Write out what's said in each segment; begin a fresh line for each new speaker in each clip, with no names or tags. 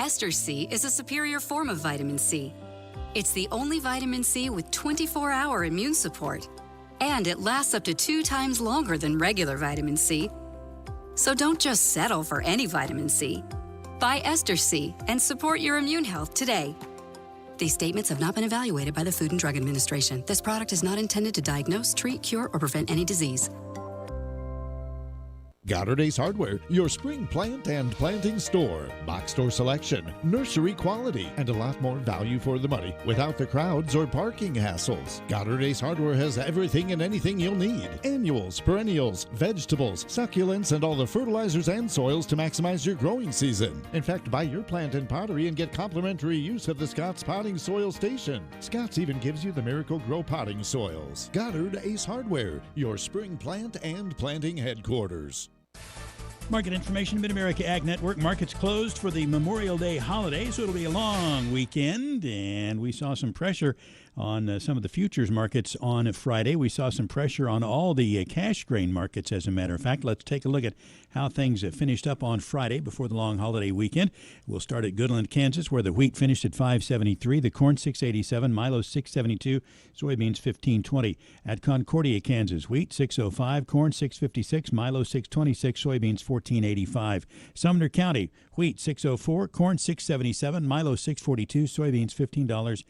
Ester C is a superior form of vitamin C. It's the only vitamin C with 24-hour immune support. And it lasts up to 2 times longer than regular vitamin C. So don't just settle for any vitamin C. Buy Ester C and support your immune health today. These statements have not been evaluated by the Food and Drug Administration. This product is not intended to diagnose, treat, cure, or prevent any disease.
Goddard Ace Hardware, your spring plant and planting store. Box store selection, nursery quality, and a lot more value for the money without the crowds or parking hassles. Goddard Ace Hardware has everything and anything you'll need. Annuals, perennials, vegetables, succulents, and all the fertilizers and soils to maximize your growing season. In fact, buy your plant and pottery and get complimentary use of the Scott's Potting Soil Station. Scott's even gives you the Miracle Grow potting soils. Goddard Ace Hardware, your spring plant and planting headquarters.
Market information, Mid-America Ag Network. Markets closed for the Memorial Day holiday, so it'll be a long weekend. And we saw some pressure on some of the futures markets on Friday. We saw some pressure on all the cash grain markets, as a matter of fact. Let's take a look at how things finished up on Friday before the long holiday weekend. We'll start at Goodland, Kansas, where the wheat finished at $5.73, the corn $6.87, Milo $6.72, soybeans $15.20. At Concordia, Kansas, wheat $6.05, corn $6.56, Milo $6.26, soybeans $14.85. Sumner County, wheat $6.04, corn $6.77, Milo $6.42, soybeans $15.10.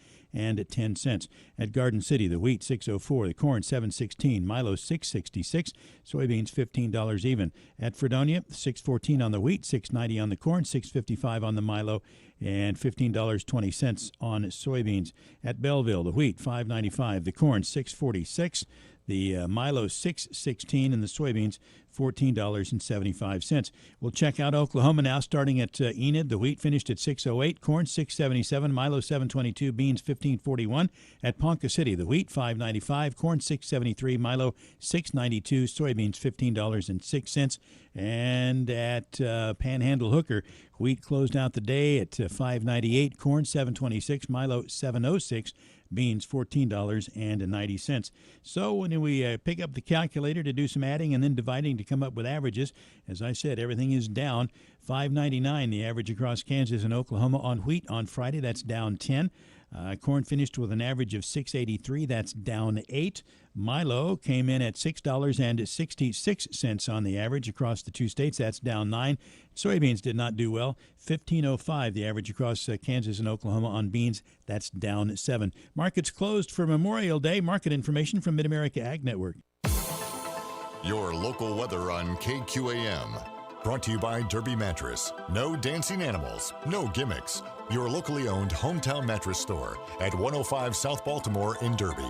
At Garden City, the wheat $6.04, the corn $7.16, Milo $6.66, soybeans $15 even. At Fredonia, $6.14 on the wheat, $6.90 on the corn, $6.55 on the Milo, and $15.20 on soybeans. At Belleville, the wheat $5.95, the corn $6.46, the Milo $6.16, and the soybeans $14.75. We'll check out Oklahoma now, starting at Enid. The wheat finished at $6.08, corn $6.77, Milo $7.22, beans $15.41. At Ponca City, the wheat $5.95, corn $6.73, Milo $6.92, soybeans $15.06. And at Panhandle Hooker, wheat closed out the day at $5.98, corn $7.26, Milo $7.06. Beans $14.90. So when we pick up the calculator to do some adding and then dividing to come up with averages, as I said, everything is down. $5.99 the average across Kansas and Oklahoma on wheat on Friday. That's down 10. Corn finished with an average of $6.83. That's down 8. Milo came in at $6.66 on the average across the two states. That's down 9. Soybeans did not do well. $15.05 the average across Kansas and Oklahoma on beans. That's down 7. Markets closed for Memorial Day. Market information from Mid-America Ag Network.
Your local weather on KQAM. Brought to you by Derby Mattress. No dancing animals, no gimmicks. Your locally owned hometown mattress store at 105 South Baltimore in Derby.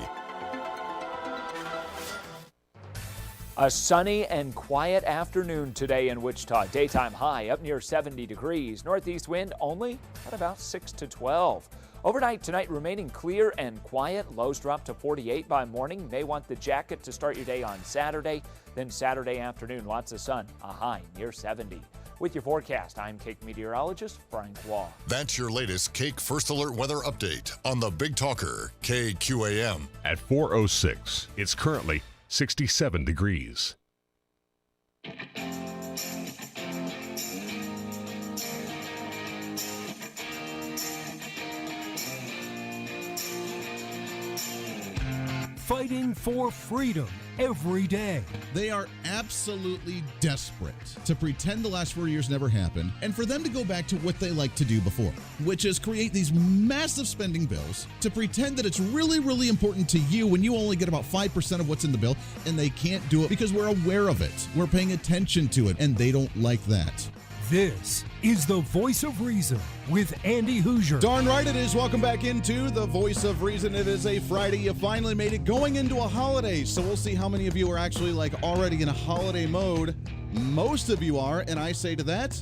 A sunny and quiet afternoon today in Wichita. Daytime high up near 70 degrees. Northeast wind only at about 6 to 12. Overnight tonight remaining clear and quiet. Lows drop to 48 by morning. May want the jacket to start your day on Saturday. Then Saturday afternoon, lots of sun, a high near 70. With your forecast, I'm Cake meteorologist Frank Waugh.
That's your latest Cake First Alert weather update on the Big Talker, KQAM.
At 4:06, it's currently 67 degrees.
Fighting for freedom every day.
They are absolutely desperate to pretend the last 4 years never happened and for them to go back to what they liked to do before, which is create these massive spending bills to pretend that it's really, really important to you when you only get about 5% of what's in the bill, and they can't do it because we're aware of it. We're paying attention to it, and they don't like that.
This is the Voice of Reason with Andy Hooser.
Darn right it is. Welcome back into the Voice of Reason. It is a Friday. You finally made it going into a holiday. So we'll see how many of you are actually already in a holiday mode. Most of you are, and I say to that,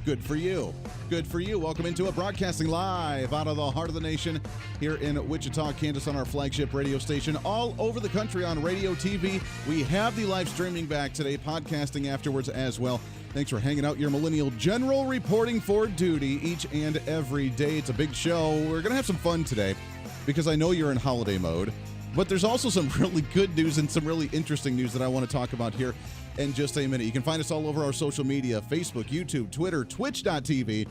good for you. Good for you. Welcome into it. Broadcasting live out of the heart of the nation here in Wichita, Kansas on our flagship radio station. All over the country on radio, TV. We have the live streaming back today, podcasting afterwards as well. Thanks for hanging out. Your Millennial General reporting for duty each and every day. It's a big show. We're going to have some fun today because I know you're in holiday mode, but there's also some really good news and some really interesting news that I want to talk about here in just a minute. You can find us all over our social media, Facebook, YouTube, Twitter, Twitch.tv,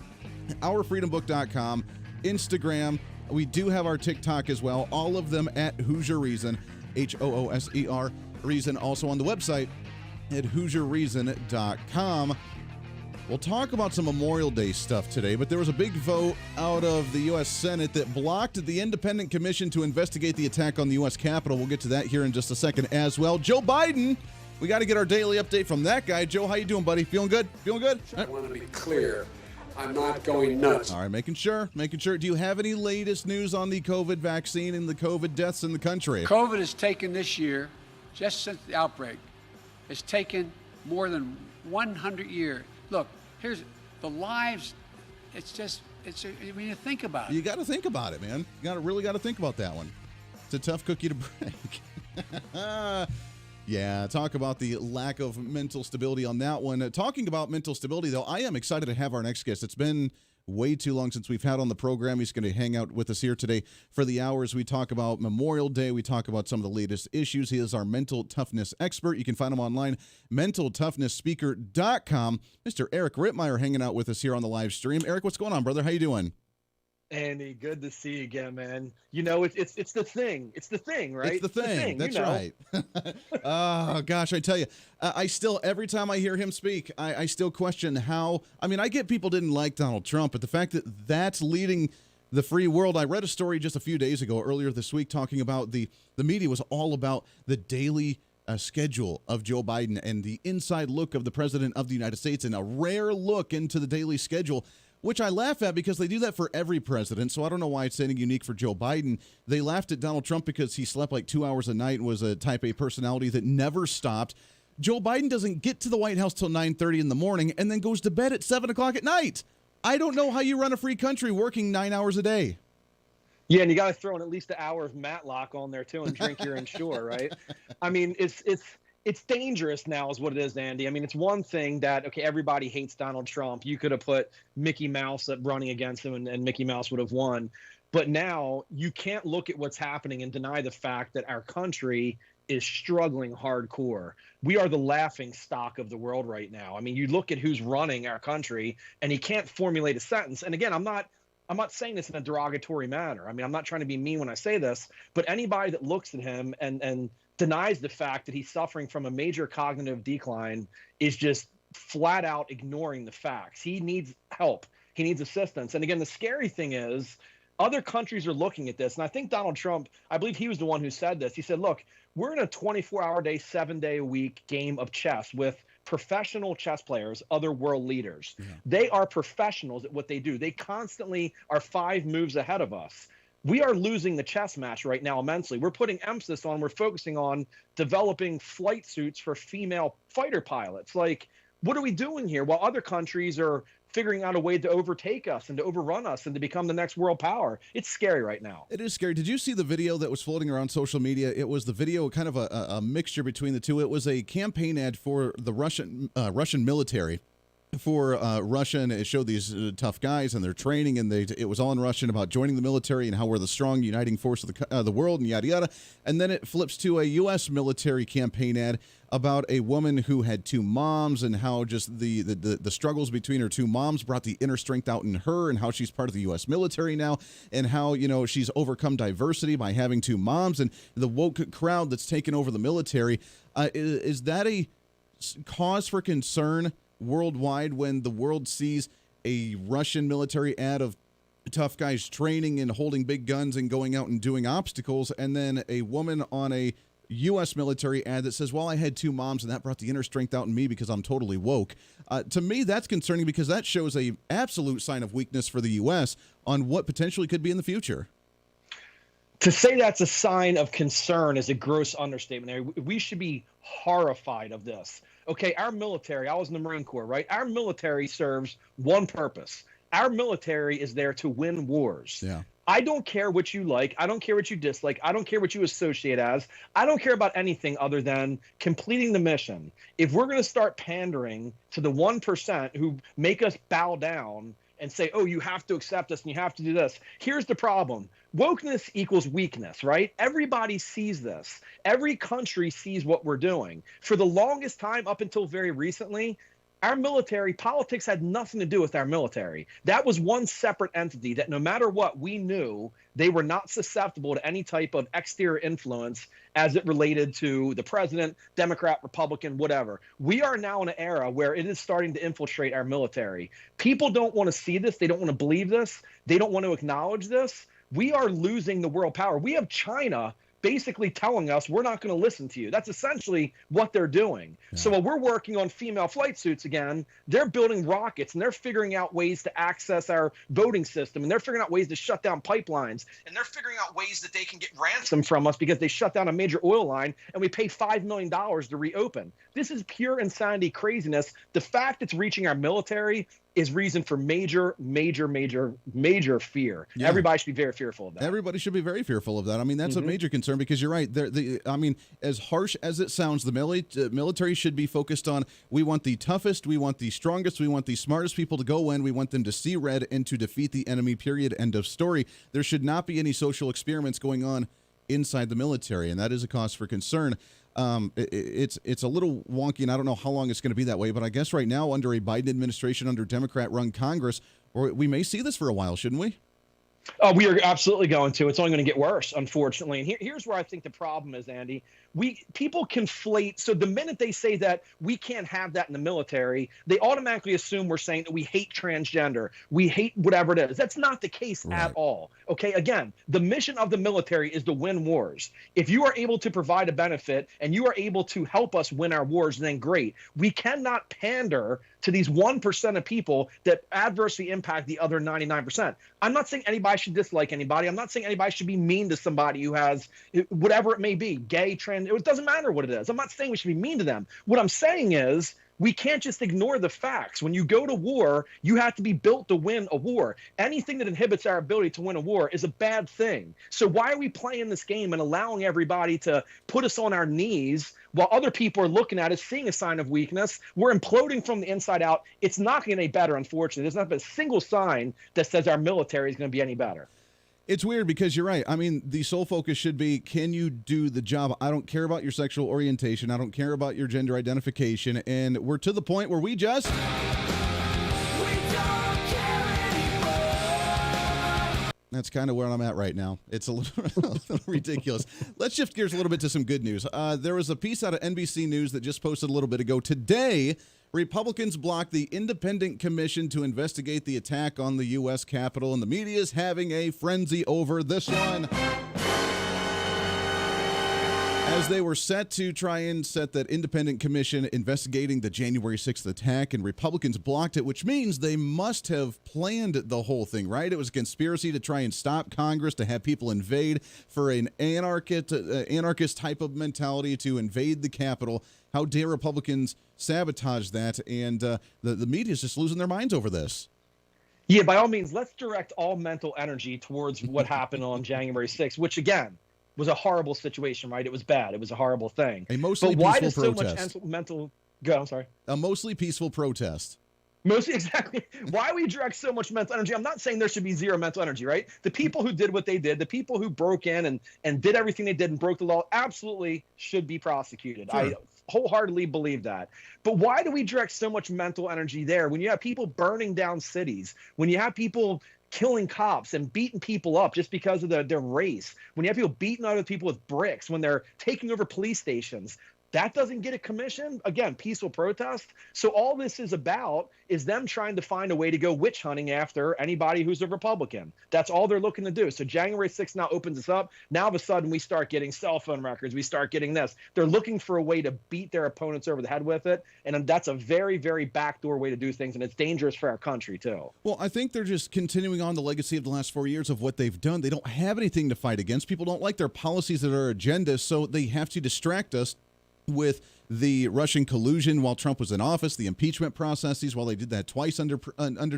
OurFreedomBook.com, Instagram. We do have our TikTok as well. All of them at Hooser Reason, Hooser Reason. Also on the website at HooserReason.com. We'll talk about some Memorial Day stuff today, but there was a big vote out of the U.S. Senate that blocked the independent commission to investigate the attack on the U.S. Capitol. We'll get to that here in just a second as well. Joe Biden, we got to get our daily update from that guy. Joe, how you doing, buddy? Feeling good? Feeling good?
I want to be clear. I'm not going nuts.
All right, making sure. Do you have any latest news on the COVID vaccine and the COVID deaths in the country?
COVID has taken this year, just since the outbreak, it's taken more than 100 years. Look, here's the lives. When you think about it.
You got to think about it, man. You really got to think about that one. It's a tough cookie to break. Yeah, talk about the lack of mental stability on that one. Talking about mental stability, though, I am excited to have our next guest. It's been way too long since we've had on the program. He's going to hang out with us here today for the hours. We talk about Memorial Day. We talk about some of the latest issues. He is our mental toughness expert. You can find him online, mentaltoughnessspeaker.com. Mr. Eric RITTMEYER hanging out with us here on the live stream. Eric, what's going on, brother? How you doing?
Andy, good to see you again, man. You know, it's the thing. It's the thing, right?
It's the thing. That's right. Oh, gosh, I tell you, I still, every time I hear him speak, I still question how, I mean, I get people didn't like Donald Trump, but the fact that that's leading the free world. I read a story just a few days ago, earlier this week, talking about the media was all about the daily schedule of Joe Biden and the inside look of the president of the United States and a rare look into the daily schedule, which I laugh at because they do that for every president, so I don't know why it's anything unique for Joe Biden. They laughed at Donald Trump because he slept like 2 hours a night and was a type A personality that never stopped. Joe Biden doesn't get to the White House till 9:30 in the morning and then goes to bed at 7 o'clock at night. I don't know how you run a free country working 9 hours a day.
Yeah, and you got to throw in at least an hour of Matlock on there, too, and drink your Ensure, right? I mean, it's dangerous now is what it is, Andy. I mean, it's one thing that, okay, everybody hates Donald Trump. You could have put Mickey Mouse up running against him and Mickey Mouse would have won. But now you can't look at what's happening and deny the fact that our country is struggling hardcore. We are the laughing stock of the world right now. I mean, you look at who's running our country and he can't formulate a sentence. And again, I'm not saying this in a derogatory manner. I mean, I'm not trying to be mean when I say this, but anybody that looks at him and denies the fact that he's suffering from a major cognitive decline is just flat out ignoring the facts. He needs help. He needs assistance. And again, the scary thing is other countries are looking at this. And I think Donald Trump, I believe he was the one who said this. He said, look, we're in a 24-hour day, 7-day-a-week game of chess with professional chess players, other world leaders. Yeah. They are professionals at what they do. They constantly are 5 moves ahead of us. We are losing the chess match right now immensely. We're focusing on developing flight suits for female fighter pilots. Like, what are we doing here while other countries are figuring out a way to overtake us and to overrun us and to become the next world power? It's scary right now.
It is scary. Did you see the video that was floating around social media? It was the video, kind of a mixture between the two. It was a campaign ad for the Russian military. For Russia, and it showed these tough guys and their training, and it was all in Russian about joining the military and how we're the strong uniting force of the world and yada yada. And then it flips to a U.S. military campaign ad about a woman who had 2 moms and how just the struggles between her 2 moms brought the inner strength out in her, and how she's part of the U.S. military now, and how, you know, she's overcome diversity by having 2 moms, and the woke crowd that's taken over the military. Is that a cause for concern worldwide when the world sees a Russian military ad of tough guys training and holding big guns and going out and doing obstacles, and then a woman on a U.S. military ad that says, well, I had 2 moms and that brought the inner strength out in me because I'm totally woke? To me, that's concerning because that shows a absolute sign of weakness for the U.S. on what potentially could be in the future.
To say that's a sign of concern is a gross understatement. We should be horrified of this. Okay, our military, I was in the Marine Corps, right? Our military serves one purpose. Our military is there to win wars. Yeah. I don't care what you like. I don't care what you dislike. I don't care what you associate as. I don't care about anything other than completing the mission. If we're going to start pandering to the 1% who make us bow down and say, oh, you have to accept us and you have to do this. Here's the problem. Wokeness equals weakness, right? Everybody sees this. Every country sees what we're doing. For the longest time, up until very recently, Our military, politics had nothing to do with our military. That was one separate entity that no matter what, we knew they were not susceptible to any type of exterior influence as it related to the president, Democrat, Republican, whatever. We are now in an era where it is starting to infiltrate our military. People don't want to see this. They don't want to believe this. They don't want to acknowledge this. We are losing the world power. We have China basically telling us we're not going to listen to you. That's essentially what they're doing. Yeah. So while we're working on female flight suits again, they're building rockets and they're figuring out ways to access our voting system, and they're figuring out ways to shut down pipelines, and they're figuring out ways that they can get ransom from us because they shut down a major oil line and we pay $5 million to reopen. This is pure insanity, craziness. The fact it's reaching our military is reason for major fear. Yeah. Everybody should be very fearful of that.
Everybody should be very fearful of that. I mean, that's a major concern because you're right. I mean, as harsh as it sounds, the military should be focused on, we want the toughest, we want the strongest, we want the smartest people to go in, we want them to see red and to defeat the enemy, period, end of story. There should not be any social experiments going on inside the military, and that is a cause for concern. It's a little wonky, and I don't know how long it's going to be that way, but I guess right now under a Biden administration, under Democrat-run Congress, we may see this for a while, shouldn't we?
We are absolutely going to. It's only going to get worse, unfortunately. And here's where I think the problem is, Andy. People conflate. So the minute they say that we can't have that in the military, they automatically assume we're saying that we hate transgender. We hate whatever it is. That's not the case at all. Okay, again, the mission of the military is to win wars. If you are able to provide a benefit and you are able to help us win our wars, then great. We cannot pander to these 1% of people that adversely impact the other 99%. I'm not saying anybody should dislike anybody. I'm not saying anybody should be mean to somebody who has whatever it may be, gay, trans. It doesn't matter what it is. I'm not saying we should be mean to them. What I'm saying is we can't just ignore the facts. When you go to war, you have to be built to win a war. Anything that inhibits our ability to win a war is a bad thing. So why are we playing this game and allowing everybody to put us on our knees while other people are looking at us, seeing a sign of weakness? We're imploding from the inside out. It's not going to get any better, unfortunately. There's not been a single sign that says our military is going to be any better.
It's weird because you're right. I mean, the sole focus should be, can you do the job? I don't care about your sexual orientation. I don't care about your gender identification. And we're to the point where we don't care anymore. That's kind of where I'm at right now. It's a little ridiculous. Let's shift gears a little bit to some good news. There was a piece out of NBC News that just posted a little bit ago. Today, Republicans blocked the independent commission to investigate the attack on the U.S. Capitol, and the media is having a frenzy over this one. As they were set to try and set that independent commission investigating the January 6th attack, and Republicans blocked it, which means they must have planned the whole thing, right? It was a conspiracy to try and stop Congress, to have people invade, for an anarchist type of mentality to invade the Capitol. How dare Republicans sabotage that? And the media is just losing their minds over this.
Yeah, by all means, let's direct all mental energy towards what happened on January 6th, which, again, was a horrible situation, right? It was bad. It was a horrible thing.
A mostly peaceful protest.
So much mental... Go, I'm sorry.
A mostly peaceful protest.
Mostly, exactly. Why we direct so much mental energy? I'm not saying there should be zero mental energy, right? The people who did what they did, the people who broke in and did everything they did and broke the law, absolutely should be prosecuted. Sure. I wholeheartedly believe that. But why do we direct so much mental energy there when you have people burning down cities, when you have people killing cops and beating people up just because of their race, when you have people beating other people with bricks, when they're taking over police stations? That doesn't get a commission. Again, peaceful protest. So all this is about is them trying to find a way to go witch hunting after anybody who's a Republican. That's all they're looking to do. So January 6th now opens us up. Now all of a sudden we start getting cell phone records. We start getting this. They're looking for a way to beat their opponents over the head with it. And that's a very, very backdoor way to do things. And it's dangerous for our country, too.
Well, I think they're just continuing on the legacy of the last 4 years of what they've done. They don't have anything to fight against. People don't like their policies or their agendas, so they have to distract us with the Russian collusion while Trump was in office, the impeachment processes while they did that twice under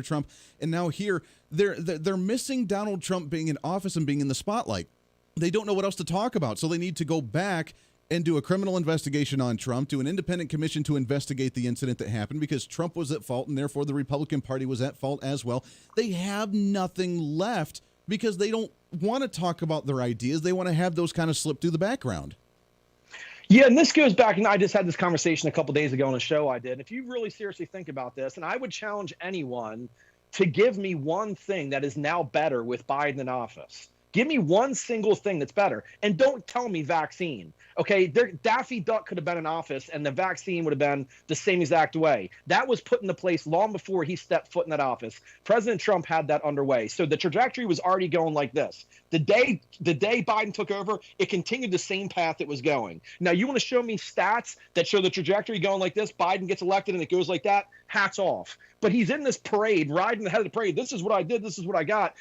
Trump, and now here they're missing Donald Trump being in office and being in the spotlight. They don't know what else to talk about, so they need to go back and do a criminal investigation on Trump, do an independent commission to investigate the incident that happened because Trump was at fault and therefore the Republican Party was at fault as well. They have nothing left because they don't want to talk about their ideas. They want to have those kind of slip through the background.
Yeah, and this goes back, and I just had this conversation a couple days ago on a show I did. If you really seriously think about this, and I would challenge anyone to give me one thing that is now better with Biden in office. Give me one single thing that's better. And don't tell me vaccine. Okay, Daffy Duck could have been in office and the vaccine would have been the same exact way. That was put into place long before he stepped foot in that office. President Trump had that underway. So the trajectory was already going like this. The day Biden took over, it continued the same path it was going. Now, you want to show me stats that show the trajectory going like this? Biden gets elected and it goes like that? Hats off. But he's in this parade, riding the head of the parade. This is what I did. This is what I got.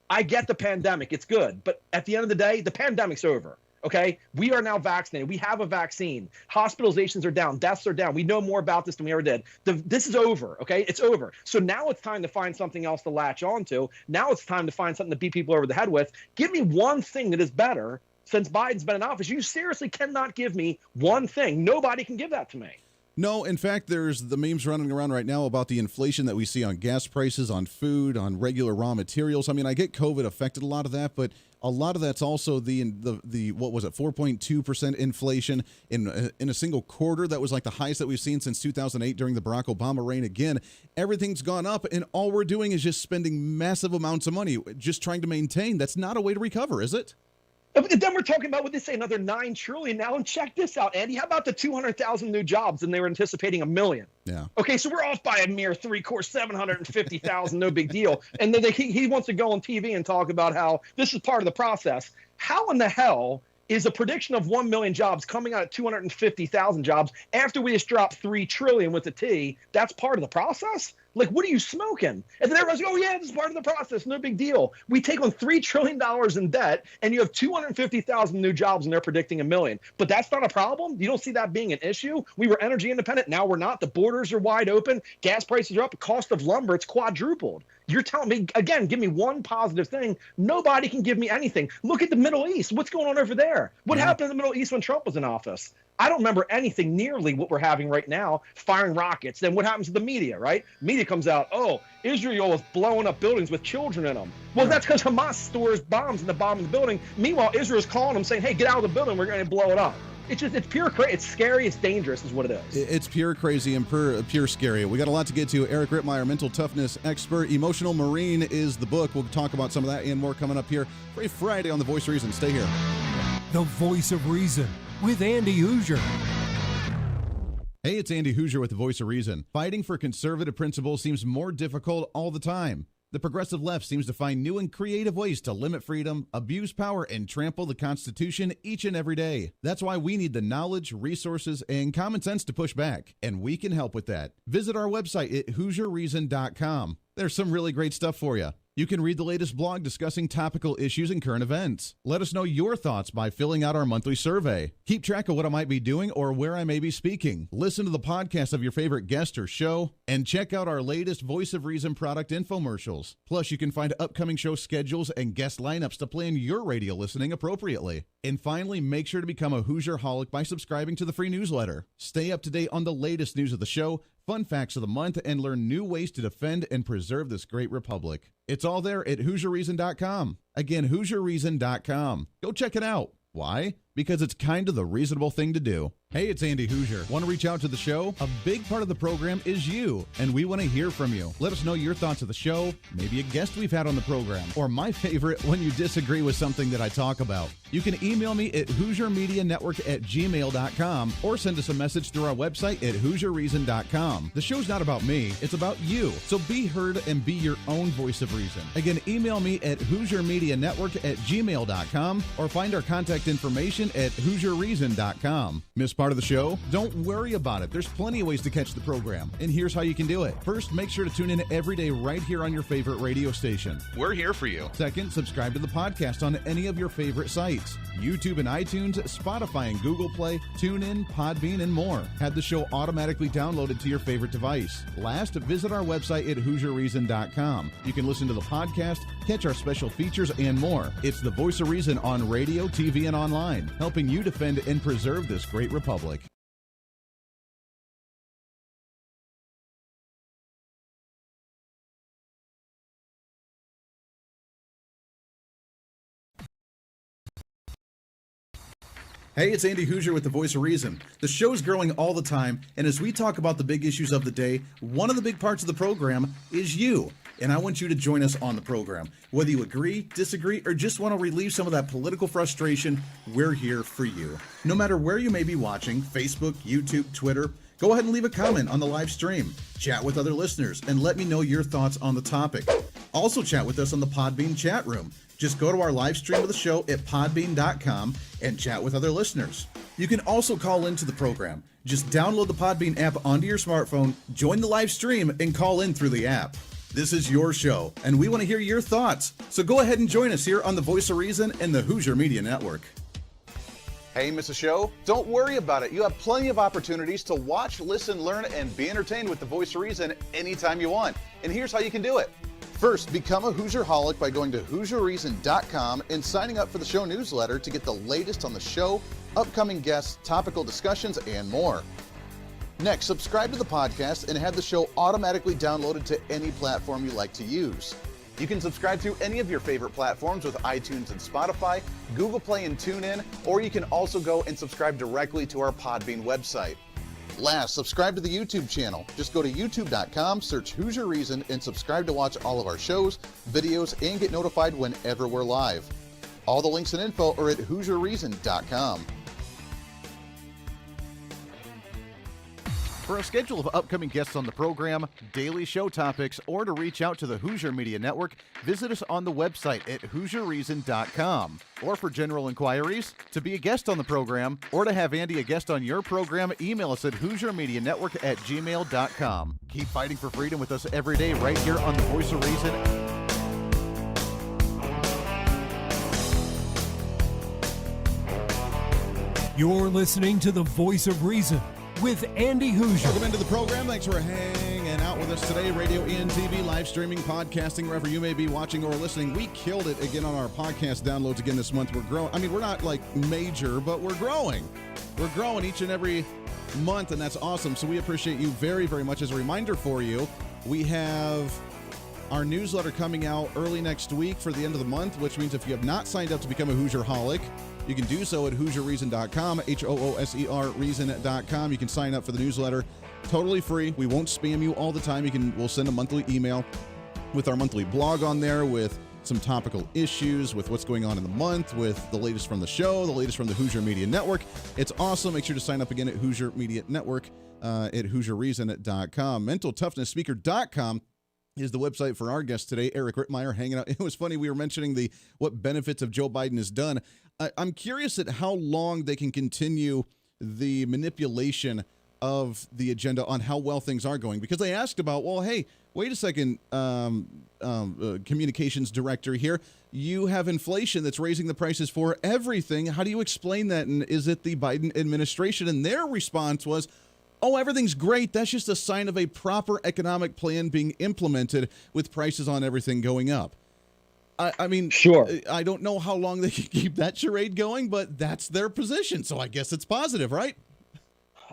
I get the pandemic. It's good. But at the end of the day, the pandemic's over. Okay? We are now vaccinated. We have a vaccine. Hospitalizations are down. Deaths are down. We know more about this than we ever did. This is over. Okay? It's over. So now it's time to find something else to latch onto. Now it's time to find something to beat people over the head with. Give me one thing that is better since Biden's been in office. You seriously cannot give me one thing. Nobody can give that to me.
No, in fact, there's the memes running around right now about the inflation that we see on gas prices, on food, on regular raw materials. I mean, I get COVID affected a lot of that, but a lot of that's also the what was it, 4.2% inflation in a single quarter. That was like the highest that we've seen since 2008 during the Barack Obama reign. Again, everything's gone up, and all we're doing is just spending massive amounts of money just trying to maintain. That's not a way to recover, is it?
But then we're talking about what they say, another $9 trillion now. And check this out, Andy. How about the 200,000 new jobs? And they were anticipating 1 million.
Yeah. Okay,
so we're off by a mere 750,000. No big deal. And then he wants to go on TV and talk about how this is part of the process. How in the hell is a prediction of 1 million jobs coming out at 250,000 jobs after we just dropped $3 trillion with the T? That's part of the process? Like, what are you smoking? And then everyone's going, oh, yeah, this is part of the process. No big deal. We take on $3 trillion in debt, and you have 250,000 new jobs, and they're predicting 1 million. But that's not a problem? You don't see that being an issue? We were energy independent. Now we're not. The borders are wide open. Gas prices are up. The cost of lumber, it's quadrupled. You're telling me, again, give me one positive thing. Nobody can give me anything. Look at the Middle East. What's going on over there? What happened in the Middle East when Trump was in office? I don't remember anything nearly what we're having right now, firing rockets. Then what happens to the media, right? Media comes out, oh, Israel is blowing up buildings with children in them. Well, that's because Hamas stores bombs in the bottom of the building. Meanwhile, Israel's calling them saying, hey, get out of the building. We're going to blow it up. It's pure crazy. It's scary. It's dangerous is what it is.
It's pure crazy and pure scary. We got a lot to get to. Eric RITTMEYER, mental toughness expert. Emotional Marine is the book. We'll talk about some of that and more coming up here for a Friday on The Voice of Reason. Stay here.
The Voice of Reason with Andy Hooser.
Hey, it's Andy Hooser with The Voice of Reason. Fighting for conservative principles seems more difficult all the time. The progressive left seems to find new and creative ways to limit freedom, abuse power, and trample the Constitution each and every day. That's why we need the knowledge, resources, and common sense to push back, and we can help with that. Visit our website at HooserReason.com. There's some really great stuff for you. You can read the latest blog discussing topical issues and current events. Let us know your thoughts by filling out our monthly survey. Keep track of what I might be doing or where I may be speaking. Listen to the podcast of your favorite guest or show, and check out our latest Voice of Reason product infomercials. Plus, you can find upcoming show schedules and guest lineups to plan your radio listening appropriately. And finally, make sure to become a Hoosier-holic by subscribing to the free newsletter. Stay up to date on the latest news of the show, fun facts of the month, and learn new ways to defend and preserve this great republic. It's all there at HooserReason.com. Again, HooserReason.com. Go check it out. Why? Because it's kind of the reasonable thing to do. Hey, it's Andy Hooser. Want to reach out to the show? A big part of the program is you, and we want to hear from you. Let us know your thoughts of the show, maybe a guest we've had on the program, or my favorite, when you disagree with something that I talk about. You can email me at HooserMediaNetwork@gmail.com or send us a message through our website at HooserReason.com. The show's not about me, it's about you. So be heard and be your own voice of reason. Again, email me at HooserMediaNetwork@gmail.com or find our contact information at HooserReason.com. Miss part of the show? Don't worry about it. There's plenty of ways to catch the program, and here's how you can do it. First, make sure to tune in every day right here on your favorite radio station.
We're here for you.
Second, subscribe to the podcast on any of your favorite sites. YouTube and iTunes, Spotify and Google Play, TuneIn, Podbean, and more. Have the show automatically downloaded to your favorite device. Last, visit our website at HooserReason.com. You can listen to the podcast, catch our special features, and more. It's the Voice of Reason on radio, TV, and online, helping you defend and preserve this great republic. Hey, it's Andy Hooser with the Voice of Reason. The show's growing all the time, and as we talk about the big issues of the day, one of the big parts of the program is you. And I want you to join us on the program. Whether you agree, disagree, or just want to relieve some of that political frustration, we're here for you. No matter where you may be watching, Facebook, YouTube, Twitter, go ahead and leave a comment on the live stream. Chat with other listeners and let me know your thoughts on the topic. Also chat with us on the Podbean chat room. Just go to our live stream of the show at podbean.com and chat with other listeners. You can also call into the program. Just download the Podbean app onto your smartphone, join the live stream, and call in through the app. This is your show, and we want to hear your thoughts. So go ahead and join us here on the Voice of Reason and the Hooser Media Network.
Hey, miss a show? Don't worry about it. You have plenty of opportunities to watch, listen, learn, and be entertained with the Voice of Reason anytime you want. And here's how you can do it. First, become a Hooserholic by going to HooserReason.com and signing up for the show newsletter to get the latest on the show, upcoming guests, topical discussions, and more. Next, subscribe to the podcast and have the show automatically downloaded to any platform you like to use. You can subscribe through any of your favorite platforms with iTunes and Spotify, Google Play and TuneIn, or you can also go and subscribe directly to our Podbean website. Last, subscribe to the YouTube channel. Just go to youtube.com, search Hooser Reason, and subscribe to watch all of our shows, videos, and get notified whenever we're live. All the links and info are at HooserReason.com. For a schedule of upcoming guests on the program, daily show topics, or to reach out to the Hooser Media Network, visit us on the website at HooserReason.com. Or for general inquiries, to be a guest on the program, or to have Andy a guest on your program, email us at HooserMediaNetwork@gmail.com. Keep fighting for freedom with us every day right here on the Voice of Reason.
You're listening to the Voice of Reason with Andy Hooser.
Welcome into the program. Thanks for hanging out with us today. Radio and TV, live streaming, podcasting, wherever you may be watching or listening. We killed it again on our podcast downloads again this month. We're growing. I mean, we're not like major, but we're growing. We're growing each and every month, and that's awesome. So we appreciate you very, very much. As a reminder for you, we have our newsletter coming out early next week for the end of the month, which means if you have not signed up to become a Hooserholic, you can do so at HooserReason.com, HOOSER Reason.com. You can sign up for the newsletter totally free. We won't spam you all the time. We'll send a monthly email with our monthly blog on there with some topical issues, with what's going on in the month, with the latest from the show, the latest from the Hooser Media Network. It's awesome. Make sure to sign up again at Hooser Media Network at HooserReason.com. MentalToughnessSpeaker.com is the website for our guest today, Eric RITTMEYER, hanging out. It was funny, we were mentioning what benefits of Joe Biden has done. I'm curious at how long they can continue the manipulation of the agenda on how well things are going. Because they asked about, well, hey, wait a second, communications director here, you have inflation that's raising the prices for everything. How do you explain that? And is it the Biden administration? And their response was, oh, everything's great. That's just a sign of a proper economic plan being implemented with prices on everything going up. I mean,
sure.
I don't know how long they can keep that charade going, but that's their position. So I guess it's positive, right?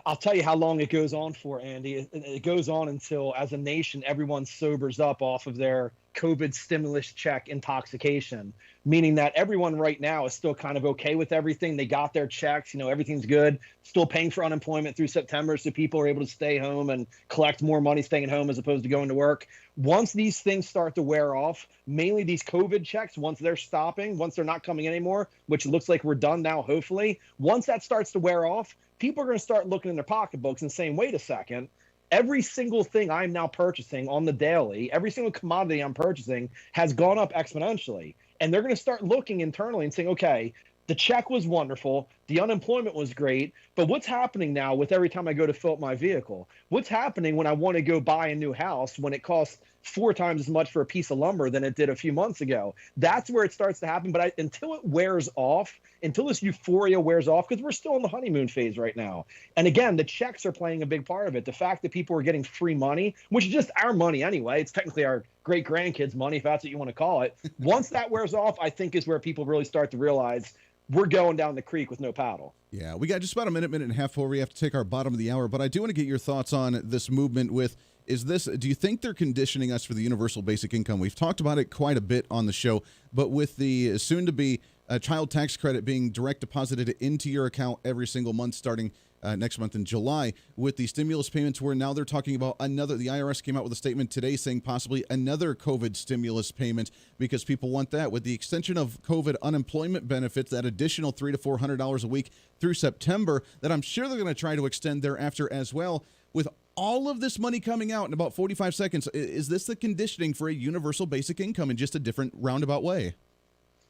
I'll tell you how long it goes on for, Andy. It goes on until, as a nation, everyone sobers up off of their COVID stimulus check intoxication, meaning that everyone right now is still kind of okay with everything. They got their checks, everything's good, still paying for unemployment through September, so people are able to stay home and collect more money staying at home as opposed to going to work. Once these things start to wear off, mainly these COVID checks, once they're stopping, once they're not coming anymore, which looks like we're done now, hopefully, once that starts to wear off, people are going to start looking in their pocketbooks and saying, wait a second, every single thing I'm now purchasing on the daily, every single commodity I'm purchasing has gone up exponentially. And they're going to start looking internally and saying, okay, the check was wonderful, the unemployment was great, but what's happening now with every time I go to fill up my vehicle? What's happening when I want to go buy a new house when it costs 4 times as much for a piece of lumber than it did a few months ago? That's where it starts to happen. But until it wears off, until this euphoria wears off, because we're still in the honeymoon phase right now. And again, the checks are playing a big part of it. The fact that people are getting free money, which is just our money anyway. It's technically our great grandkids' money, if that's what you want to call it. Once that wears off, I think is where people really start to realize we're going down the creek with no paddle.
Yeah, we got just about a minute and a half before we have to take our bottom of the hour. But I do want to get your thoughts on this movement with, do you think they're conditioning us for the universal basic income? We've talked about it quite a bit on the show, but with the soon-to-be child tax credit being direct deposited into your account every single month starting next month in July. With the stimulus payments, where now they're talking about another. The IRS came out with a statement today saying possibly another COVID stimulus payment because people want that. With the extension of COVID unemployment benefits, that additional $300 to $400 a week through September, that I'm sure they're going to try to extend thereafter as well. With all of this money coming out in about 45 seconds, is this the conditioning for a universal basic income in just a different roundabout way?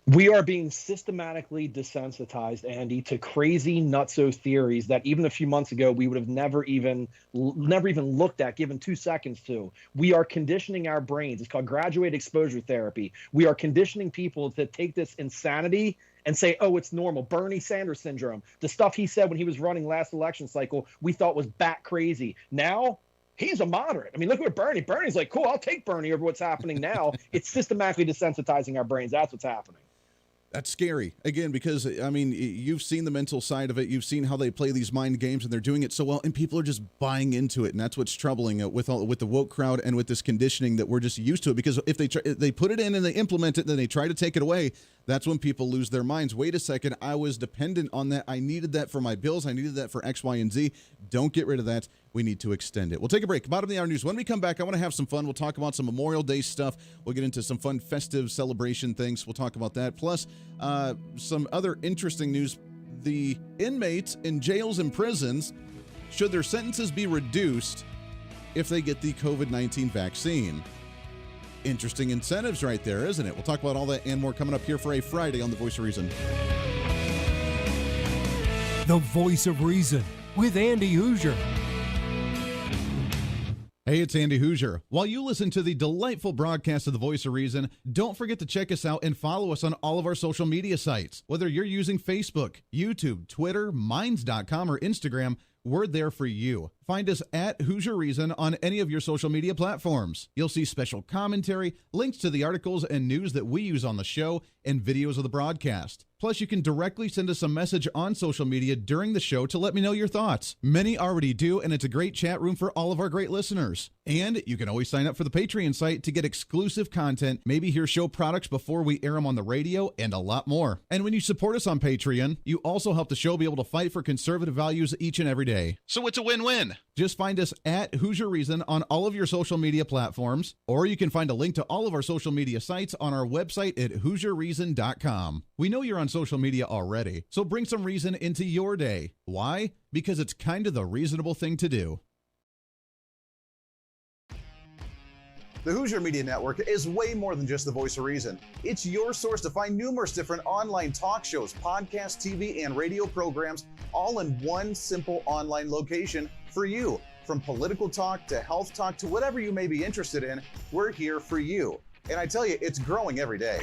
We are being systematically desensitized, Andy, to crazy nutso theories that even a few months ago we would have never even looked at, given 2 seconds to. We are conditioning our brains. It's called graduate exposure therapy. We are conditioning people to take this insanity and say, oh, it's normal. Bernie Sanders syndrome. The stuff he said when he was running last election cycle, we thought was bat crazy. Now, he's a moderate. I mean, look at Bernie. Bernie's like, cool, I'll take Bernie over what's happening now. It's systematically desensitizing our brains. That's what's happening.
That's scary, again, because, I mean, you've seen the mental side of it. You've seen how they play these mind games, and they're doing it so well, and people are just buying into it, and that's what's troubling with the woke crowd and with this conditioning that we're just used to it, because if they put it in and they implement it, then they try to take it away, that's when people lose their minds. Wait a second, I was dependent on that. I needed that for my bills. I needed that for X, Y, and Z. Don't get rid of that. We need to extend it. We'll take a break. Bottom of the hour news. When we come back, I want to have some fun. We'll talk about some Memorial Day stuff. We'll get into some fun festive celebration things. We'll talk about that. Plus, some other interesting news. The inmates in jails and prisons, should their sentences be reduced if they get the COVID-19 vaccine? Interesting incentives right there, isn't it? We'll talk about all that and more coming up here for a Friday on The Voice of Reason.
The Voice of Reason with Andy Hooser.
Hey, it's Andy Hooser. While you listen to the delightful broadcast of The Voice of Reason, don't forget to check us out and follow us on all of our social media sites. Whether you're using Facebook, YouTube, Twitter, Minds.com, or Instagram, we're there for you. Find us at Hooser Reason on any of your social media platforms. You'll see special commentary, links to the articles and news that we use on the show, and videos of the broadcast. Plus, you can directly send us a message on social media during the show to let me know your thoughts. Many already do, and it's a great chat room for all of our great listeners. And you can always sign up for the Patreon site to get exclusive content, maybe hear show products before we air them on the radio, and a lot more. And when you support us on Patreon, you also help the show be able to fight for conservative values each and every day. So it's a win-win. Just find us at Hooser Reason on all of your social media platforms, or you can find a link to all of our social media sites on our website at HooserReason.com. We know you're on social media already, so bring some reason into your day. Why? Because it's kind of the reasonable thing to do.
The Hooser Media Network is way more than just the voice of reason. It's your source to find numerous different online talk shows, podcasts, TV, and radio programs, all in one simple online location for you. From political talk to health talk to whatever you may be interested in, we're here for you. And I tell you, it's growing every day.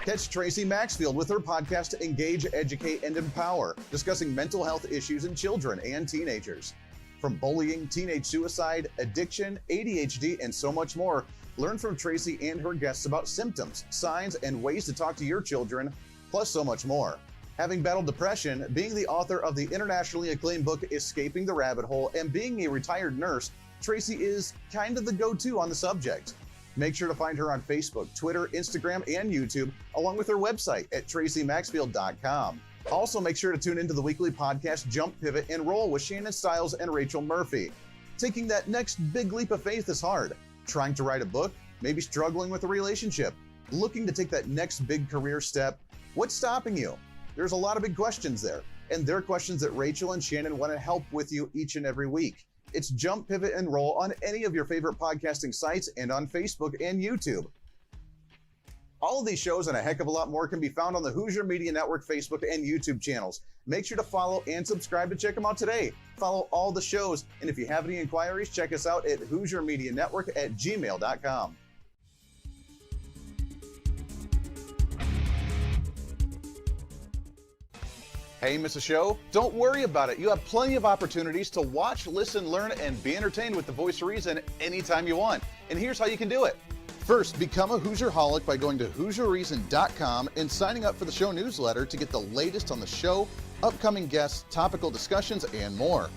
Catch Tracy Maxfield with her podcast, Engage, Educate, and Empower, discussing mental health issues in children and teenagers. From bullying, teenage suicide, addiction, ADHD, and so much more, learn from Tracy and her guests about symptoms, signs, and ways to talk to your children, plus so much more. Having battled depression, being the author of the internationally acclaimed book, Escaping the Rabbit Hole, and being a retired nurse, Tracy is kind of the go-to on the subject. Make sure to find her on Facebook, Twitter, Instagram, and YouTube, along with her website at tracymaxfield.com. Also, make sure to tune into the weekly podcast Jump, Pivot, and Roll with Shannon Stiles and Rachel Murphy. Taking that next big leap of faith is hard. Trying to write a book, maybe struggling with a relationship, looking to take that next big career step. What's stopping you? There's a lot of big questions there, and they're questions that Rachel and Shannon want to help with you each and every week. It's Jump, Pivot, and Roll on any of your favorite podcasting sites and on Facebook and YouTube. All of these shows and a heck of a lot more can be found on the Hooser Media Network Facebook and YouTube channels. Make sure to follow and subscribe to check them out today. Follow all the shows, and if you have any inquiries, check us out at HooserMediaNetwork@gmail.com. Hey, miss a show? Don't worry about it. You have plenty of opportunities to watch, listen, learn, and be entertained with the Voice of Reason anytime you want. And here's how you can do it. First, become a Hooserholic by going to HooserReason.com and signing up for the show newsletter to get the latest on the show, upcoming guests, topical discussions, and more.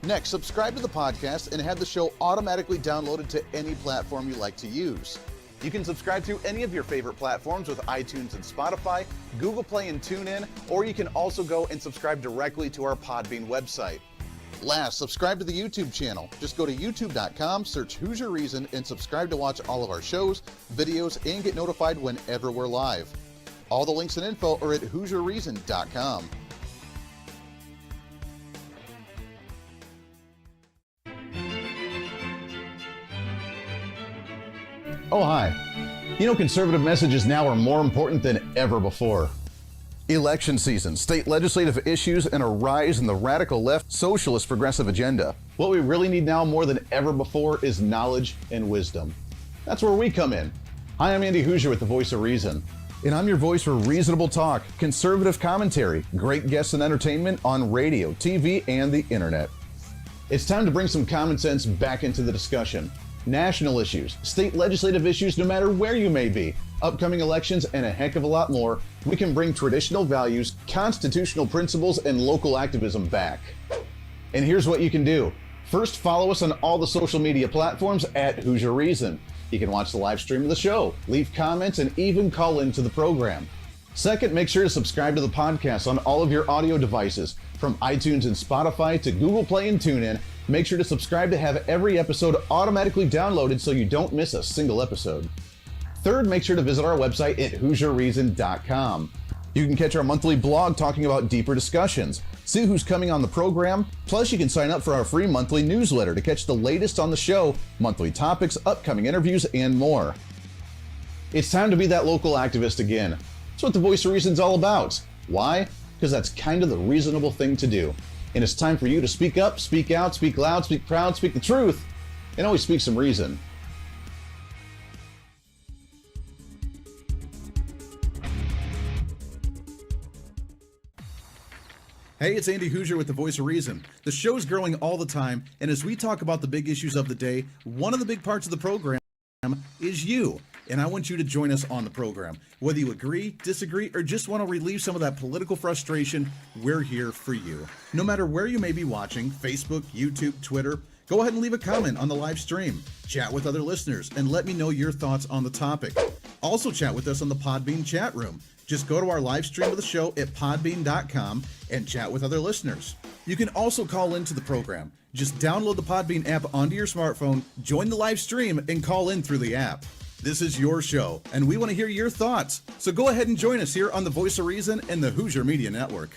Next, subscribe to the podcast and have the show automatically downloaded to any platform you like to use. You can subscribe through any of your favorite platforms with iTunes and Spotify, Google Play and TuneIn, or you can also go and subscribe directly to our Podbean website. Last, subscribe to the YouTube channel. Just go to youtube.com, search Hoosier Reason, and subscribe to watch all of our shows, videos, and get notified whenever we're live. All the links and info are at HoosierReason.com. Oh, hi. You know, conservative messages now are more important than ever before. Election season, state legislative issues, and a rise in the radical left socialist progressive agenda. What we really need now more than ever before is knowledge and wisdom. That's where we come in. Hi, I'm Andy Hooser with the Voice of Reason. And I'm your voice for reasonable talk, conservative commentary, great guests and entertainment on radio, TV, and the internet. It's time to bring some common sense back into the discussion. National issues, state legislative issues, no matter where you may be, upcoming elections, and a heck of a lot more, we can bring traditional values, constitutional principles, and local activism back. And here's what you can do. First, follow us on all the social media platforms at Hoosier Reason. You can watch the live stream of the show, leave comments, and even call into the program. Second, make sure to subscribe to the podcast on all of your audio devices, from iTunes and Spotify to Google Play and TuneIn. Make sure to subscribe to have every episode automatically downloaded so you don't miss a single episode. Third, make sure to visit our website at HoosierReason.com. You can catch our monthly blog talking about deeper discussions, see who's coming on the program, plus you can sign up for our free monthly newsletter to catch the latest on the show, monthly topics, upcoming interviews, and more. It's time to be that local activist again. That's what the Voice of Reason's all about. Why? Because that's kind of the reasonable thing to do. And it's time for you to speak up, speak out, speak loud, speak proud, speak the truth, and always speak some reason.
Hey, it's Andy Hooser with the Voice of Reason. The show's growing all the time, and as we talk about the big issues of the day, one of the big parts of the program is you. And I want you to join us on the program. Whether you agree, disagree, or just want to relieve some of that political frustration, we're here for you. No matter where you may be watching, Facebook, YouTube, Twitter, go ahead and leave a comment on the live stream. Chat with other listeners and let me know your thoughts on the topic. Also chat with us on the Podbean chat room. Just go to our live stream of the show at podbean.com and chat with other listeners. You can also call into the program. Just download the Podbean app onto your smartphone, join the live stream, and call in through the app. This is your show, and we want to hear your thoughts. So go ahead and join us here on the Voice of Reason and the Hoosier Media Network.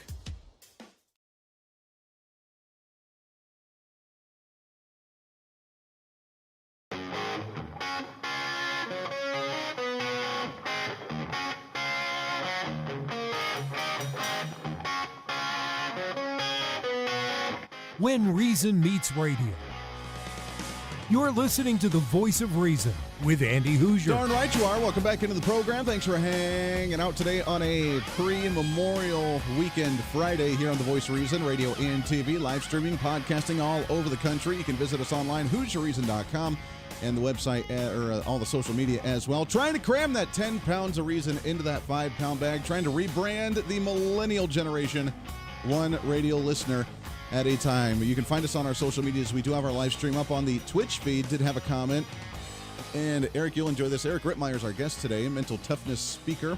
When Reason Meets Radio. You're listening to the Voice of Reason with Andy Hooser.
Darn right you are. Welcome back into the program. Thanks for hanging out today on a pre-Memorial Weekend Friday here on the Voice of Reason, radio and TV, live streaming, podcasting all over the country. You can visit us online, HoosierReason.com, and the website, or all the social media as well. Trying to cram that 10 pounds of reason into that 5-pound bag, trying to rebrand the millennial generation, one radio listener at a time. You can find us on our social medias. We do have our live stream up on the Twitch feed. Did have a comment. And Eric, you'll enjoy this. Eric RITTMEYER is our guest today, mental toughness speaker.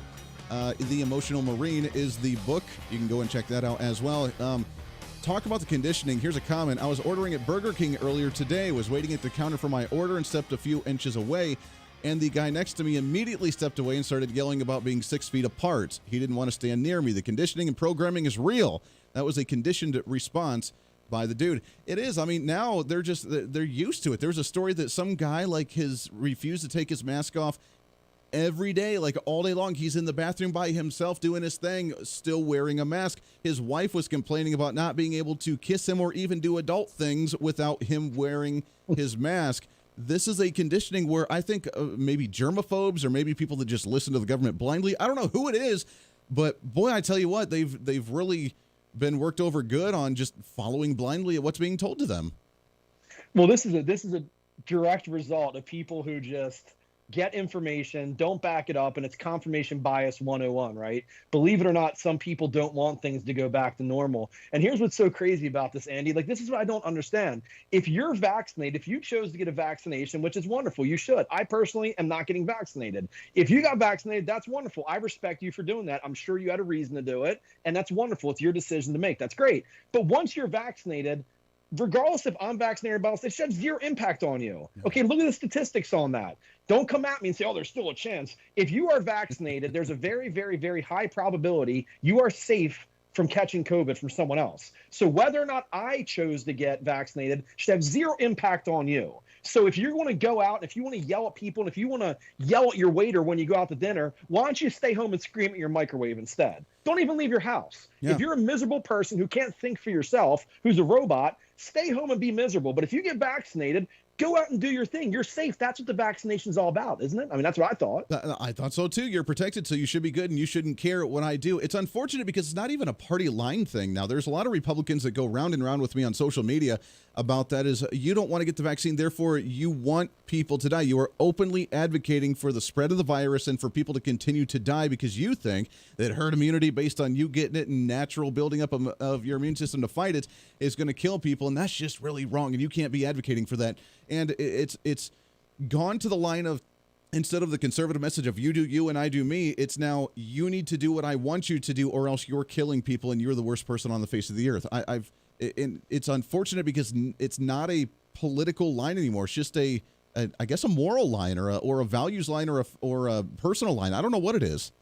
The Emotional Marine is the book. You can go and check that out as well. Talk about the conditioning. Here's a comment. I was ordering at Burger King earlier today, was waiting at the counter for my order and stepped a few inches away. And the guy next to me immediately stepped away and started yelling about being 6 feet apart. He didn't want to stand near me. The conditioning and programming is real. That was a conditioned response by the dude. It is. I mean, now they're used to it. There's a story that some guy refused to take his mask off every day, like all day long. He's in the bathroom by himself doing his thing, still wearing a mask. His wife was complaining about not being able to kiss him or even do adult things without him wearing his mask. This is a conditioning where I think maybe germaphobes or maybe people that just listen to the government blindly. I don't know who it is, but boy, I tell you what, they've really been worked over good on just following blindly at what's being told to them.
Well, this is a direct result of people who just get information, don't back it up, and it's confirmation bias 101, right? Believe it or not, some people don't want things to go back to normal. And here's what's so crazy about this, Andy. Like, this is what I don't understand. If you're vaccinated, if you chose to get a vaccination, which is wonderful, you should. I personally am not getting vaccinated. If you got vaccinated, that's wonderful. I respect you for doing that. I'm sure you had a reason to do it, and that's wonderful. It's your decision to make. That's great. But once you're vaccinated, regardless if I'm vaccinated or else, it should have zero impact on you. Okay, look at the statistics on that. Don't come at me and say, oh, there's still a chance. If you are vaccinated, there's a very, very, very high probability you are safe from catching COVID from someone else. So whether or not I chose to get vaccinated should have zero impact on you. So if you're going to go out, if you want to yell at people, and if you want to yell at your waiter when you go out to dinner, why don't you stay home and scream at your microwave instead? Don't even leave your house.
Yeah.
If you're a miserable person who can't think for yourself, who's a robot, stay home and be miserable. But if you get vaccinated, go out and do your thing. You're safe. That's what the vaccination's all about, isn't it? I mean, that's what I thought.
I thought so too. You're protected, so you should be good, and you shouldn't care what I do. It's unfortunate because it's not even a party line thing now. There's a lot of Republicans that go round and round with me on social media about that. Is you don't want to get the vaccine, therefore you want people to die. You are openly advocating for the spread of the virus and for people to continue to die because you think that herd immunity based on you getting it and natural building up of your immune system to fight it is going to kill people, and that's just really wrong, and you can't be advocating for that. And it's gone to the line of, instead of the conservative message of you do you and I do me, it's now you need to do what I want you to do or else you're killing people and you're the worst person on the face of the earth. It's unfortunate because it's not a political line anymore. It's just I guess a moral line or a values line or a personal line. I don't know what it is.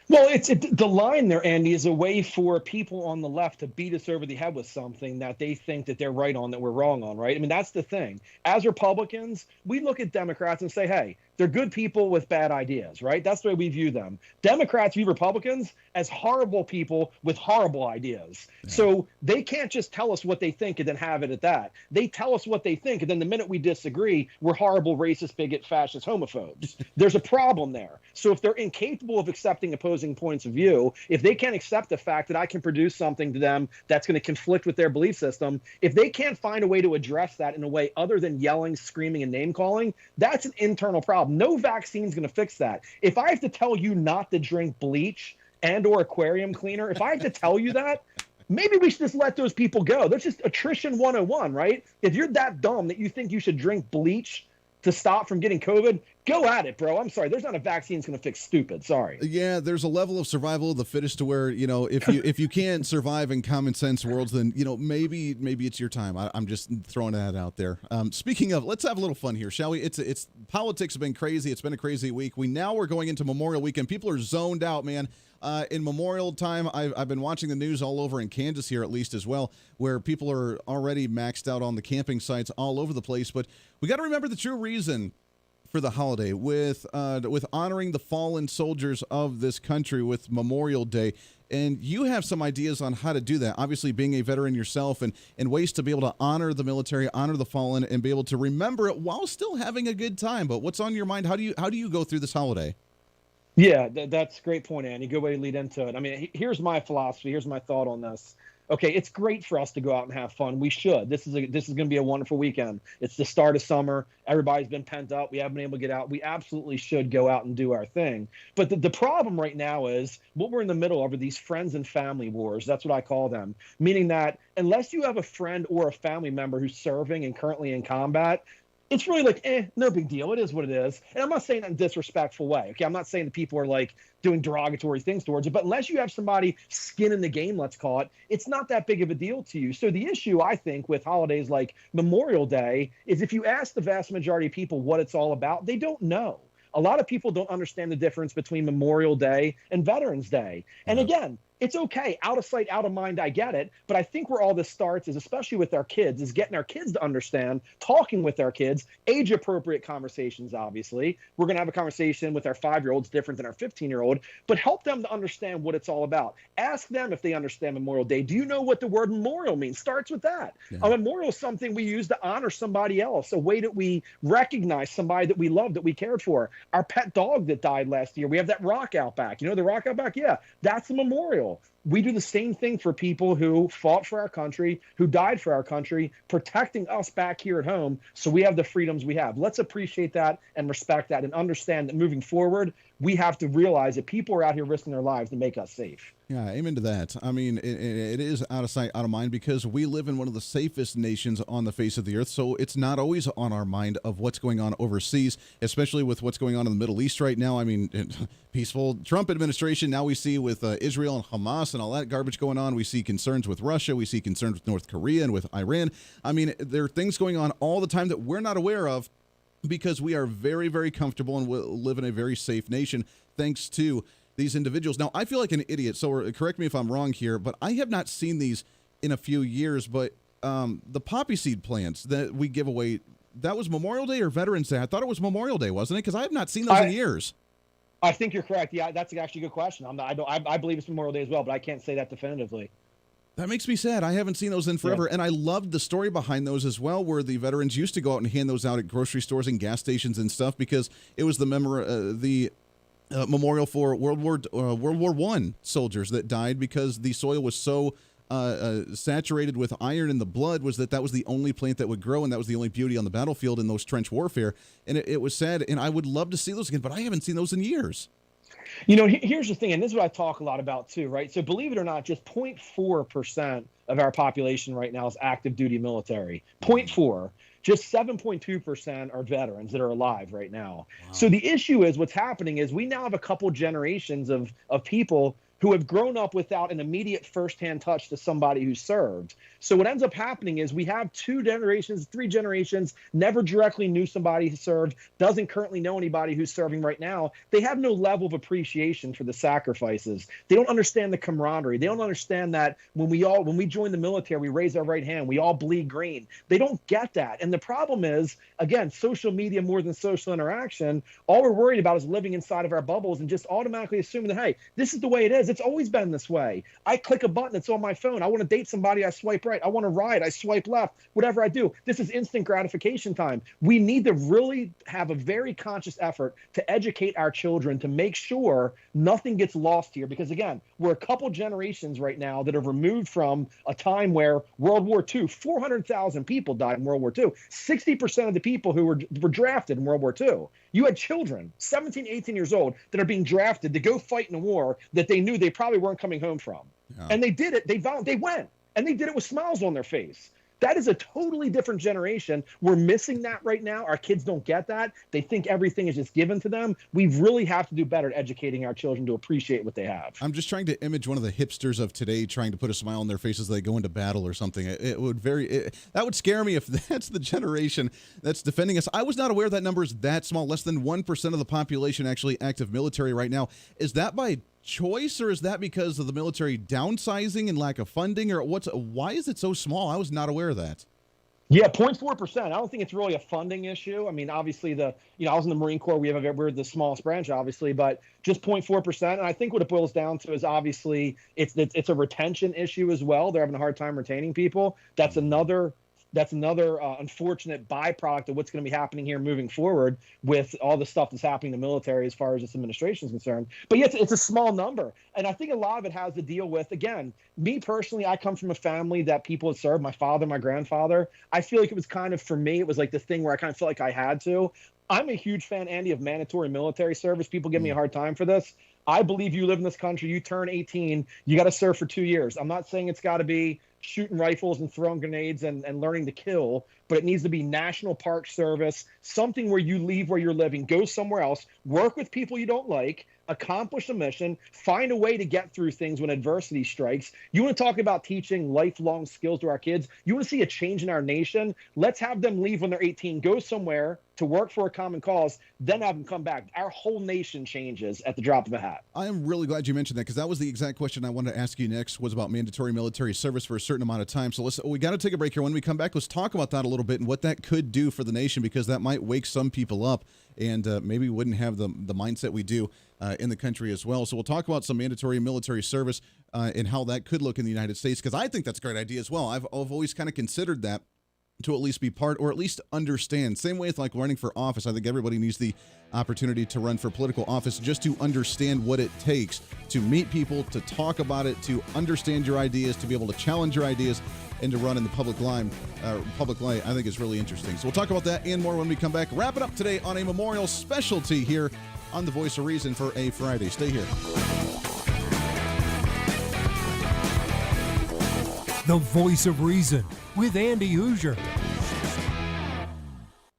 Well, the line there, Andy, is a way for people on the left to beat us over the head with something that they think that they're right on, that we're wrong on, right? I mean, that's the thing. As Republicans, we look at Democrats and say, hey, they're good people with bad ideas, right? That's the way we view them. Democrats view Republicans as horrible people with horrible ideas. Yeah. So they can't just tell us what they think and then have it at that. They tell us what they think, and then the minute we disagree, we're horrible, racist, bigot, fascist, homophobes. There's a problem there. So if they're incapable of accepting opposing points of view, if they can't accept the fact that I can produce something to them that's going to conflict with their belief system, if they can't find a way to address that in a way other than yelling, screaming, and name-calling, that's an internal problem. No vaccine's going to fix that. If I have to tell you not to drink bleach and or aquarium cleaner, if I have to tell you that, maybe we should just let those people go. That's just attrition 101, right? If you're that dumb that you think you should drink bleach to stop from getting COVID, go at it, bro. I'm sorry. There's not a vaccine that's going to fix stupid. Sorry.
Yeah, there's a level of survival of the fittest to where, if you can't survive in common sense worlds, then, maybe it's your time. I'm just throwing that out there. Speaking of, let's have a little fun here, shall we? It's politics have been crazy. It's been a crazy week. We're going into Memorial Weekend. People are zoned out, man. In Memorial time, I've been watching the news all over in Kansas here, at least as well, where people are already maxed out on the camping sites all over the place. But we got to remember the true reason for the holiday with honoring the fallen soldiers of this country with Memorial Day. And you have some ideas on how to do that. Obviously, being a veteran yourself and ways to be able to honor the military, honor the fallen, and be able to remember it while still having a good time. But what's on your mind? How do you go through this holiday?
Yeah, that's a great point, Andy. Good way to lead into it. I mean, here's my philosophy. Here's my thought on this. Okay, it's great for us to go out and have fun. We should. This is going to be a wonderful weekend. It's the start of summer. Everybody's been pent up. We haven't been able to get out. We absolutely should go out and do our thing. But the problem right now is what we're in the middle of are these friends and family wars. That's what I call them. Meaning that unless you have a friend or a family member who's serving and currently in combat, it's really like, no big deal. It is what it is. And I'm not saying that in a disrespectful way. Okay, I'm not saying that people are like doing derogatory things towards it, but unless you have somebody skin in the game, let's call it, it's not that big of a deal to you. So the issue, I think, with holidays like Memorial Day is if you ask the vast majority of people what it's all about, they don't know. A lot of people don't understand the difference between Memorial Day and Veterans Day. And again, it's okay. Out of sight, out of mind, I get it. But I think where all this starts is, especially with our kids, is getting our kids to understand, talking with our kids, age-appropriate conversations, obviously. We're going to have a conversation with our 5-year-olds different than our 15-year-old, but help them to understand what it's all about. Ask them if they understand Memorial Day. Do you know what the word memorial means? Starts with that. Yeah. A memorial is something we use to honor somebody else, a way that we recognize somebody that we love, that we cared for. Our pet dog that died last year, we have that rock out back. You know the rock out back? Yeah, that's a memorial. memorial. We do the same thing for people who fought for our country, who died for our country, protecting us back here at home so we have the freedoms we have. Let's appreciate that and respect that and understand that moving forward, we have to realize that people are out here risking their lives to make us safe.
Yeah, amen to that. I mean, it is out of sight, out of mind, because we live in one of the safest nations on the face of the earth, so it's not always on our mind of what's going on overseas, especially with what's going on in the Middle East right now. I mean, peaceful Trump administration, now we see with Israel and Hamas and all that garbage going on. We see concerns with Russia. We see concerns with North Korea and with Iran. I mean, there are things going on all the time that we're not aware of because we are very, very comfortable and live in a very safe nation thanks to these individuals. Now, I feel like an idiot, so correct me if I'm wrong here, but I have not seen these in a few years. But the poppy seed plants that we give away, that was Memorial Day or Veterans Day? I thought it was Memorial Day, wasn't it? Because I have not seen those in years.
I think you're correct. Yeah, that's actually a good question. I believe it's Memorial Day as well, but I can't say that definitively.
That makes me sad. I haven't seen those in forever. Yeah. And I loved the story behind those as well, where the veterans used to go out and hand those out at grocery stores and gas stations and stuff because it was the memorial for World War I soldiers that died because the soil was so saturated with iron in the blood that was the only plant that would grow, and that was the only beauty on the battlefield in those trench warfare. And it was sad, and I would love to see those again, but I haven't seen those in years.
You know, here's the thing, and this is what I talk a lot about too, right? So believe it or not, just 0.4% of our population right now is active duty military. 0.4. Just 7.2% are veterans that are alive right now. Wow. So the issue is what's happening is we now have a couple generations of people who have grown up without an immediate firsthand touch to somebody who served. So what ends up happening is we have 2 generations, 3 generations, never directly knew somebody who served, doesn't currently know anybody who's serving right now. They have no level of appreciation for the sacrifices. They don't understand the camaraderie. They don't understand that when we join the military, we raise our right hand, we all bleed green. They don't get that. And the problem is, again, social media more than social interaction, all we're worried about is living inside of our bubbles and just automatically assuming that, hey, this is the way it is. It's always been this way. I click a button, it's on my phone. I want to date somebody, I swipe right. I want to ride, I swipe left. Whatever I do, this is instant gratification time. We need to really have a very conscious effort to educate our children to make sure nothing gets lost here. Because again, we're a couple generations right now that are removed from a time where World War II, 400,000 people died in World War II. 60% of the people who were drafted in World War II. You had children, 17, 18 years old, that are being drafted to go fight in a war that they knew they probably weren't coming home from. Yeah. And they did it. They went. And they did it with smiles on their face. That is a totally different generation. We're missing that right now. Our kids don't get that. They think everything is just given to them. We really have to do better at educating our children to appreciate what they have.
I'm just trying to image one of the hipsters of today trying to put a smile on their face as they go into battle or something. That would scare me if that's the generation that's defending us. I was not aware that number is that small. Less than 1% of the population actually active military right now. Is that by choice, or is that because of the military downsizing and lack of funding, or why is it so small? I was not aware of that.
Yeah, 0.4%. I don't think it's really a funding issue. I mean, obviously I was in the Marine Corps. We're the smallest branch, obviously, but just 0.4%. And I think what it boils down to is obviously it's a retention issue as well. They're having a hard time retaining people. That's another unfortunate byproduct of what's going to be happening here moving forward with all the stuff that's happening in the military as far as this administration is concerned. But yes, it's a small number. And I think a lot of it has to deal with, again, me personally, I come from a family that people had served, my father, my grandfather. I feel like it was kind of, for me, it was like this thing where I kind of felt like I had to. I'm a huge fan, Andy, of mandatory military service. People give me a hard time for this. I believe you live in this country, you turn 18, you got to serve for 2 years. I'm not saying it's got to be shooting rifles and throwing grenades and learning to kill, but it needs to be National Park Service, something where you leave where you're living, go somewhere else, work with people you don't like, accomplish a mission, find a way to get through things when adversity strikes. You want to talk about teaching lifelong skills to our kids? You want to see a change in our nation? Let's have them leave when they're 18, go somewhere to work for a common cause, then have them come back. Our whole nation changes at the drop of a hat.
I am really glad you mentioned that, because that was the exact question I wanted to ask you next, was about mandatory military service for a certain amount of time. So we got to take a break here. When we come back, let's talk about that a little bit and what that could do for the nation, because that might wake some people up and maybe we wouldn't have the mindset we do in the country as well. So we'll talk about some mandatory military service and how that could look in the United States, because I think that's a great idea as well. I've always kind of considered that, to at least be part, or at least understand. Same way with like running for office. I think everybody needs the opportunity to run for political office just to understand what it takes to meet people, to talk about it, to understand your ideas, to be able to challenge your ideas, and to run in the public light, I think is really interesting. So we'll talk about that and more when we come back. Wrap it up today on a memorial specialty here on The Voice of Reason for a Friday. Stay here.
The Voice of Reason with Andy Hooser.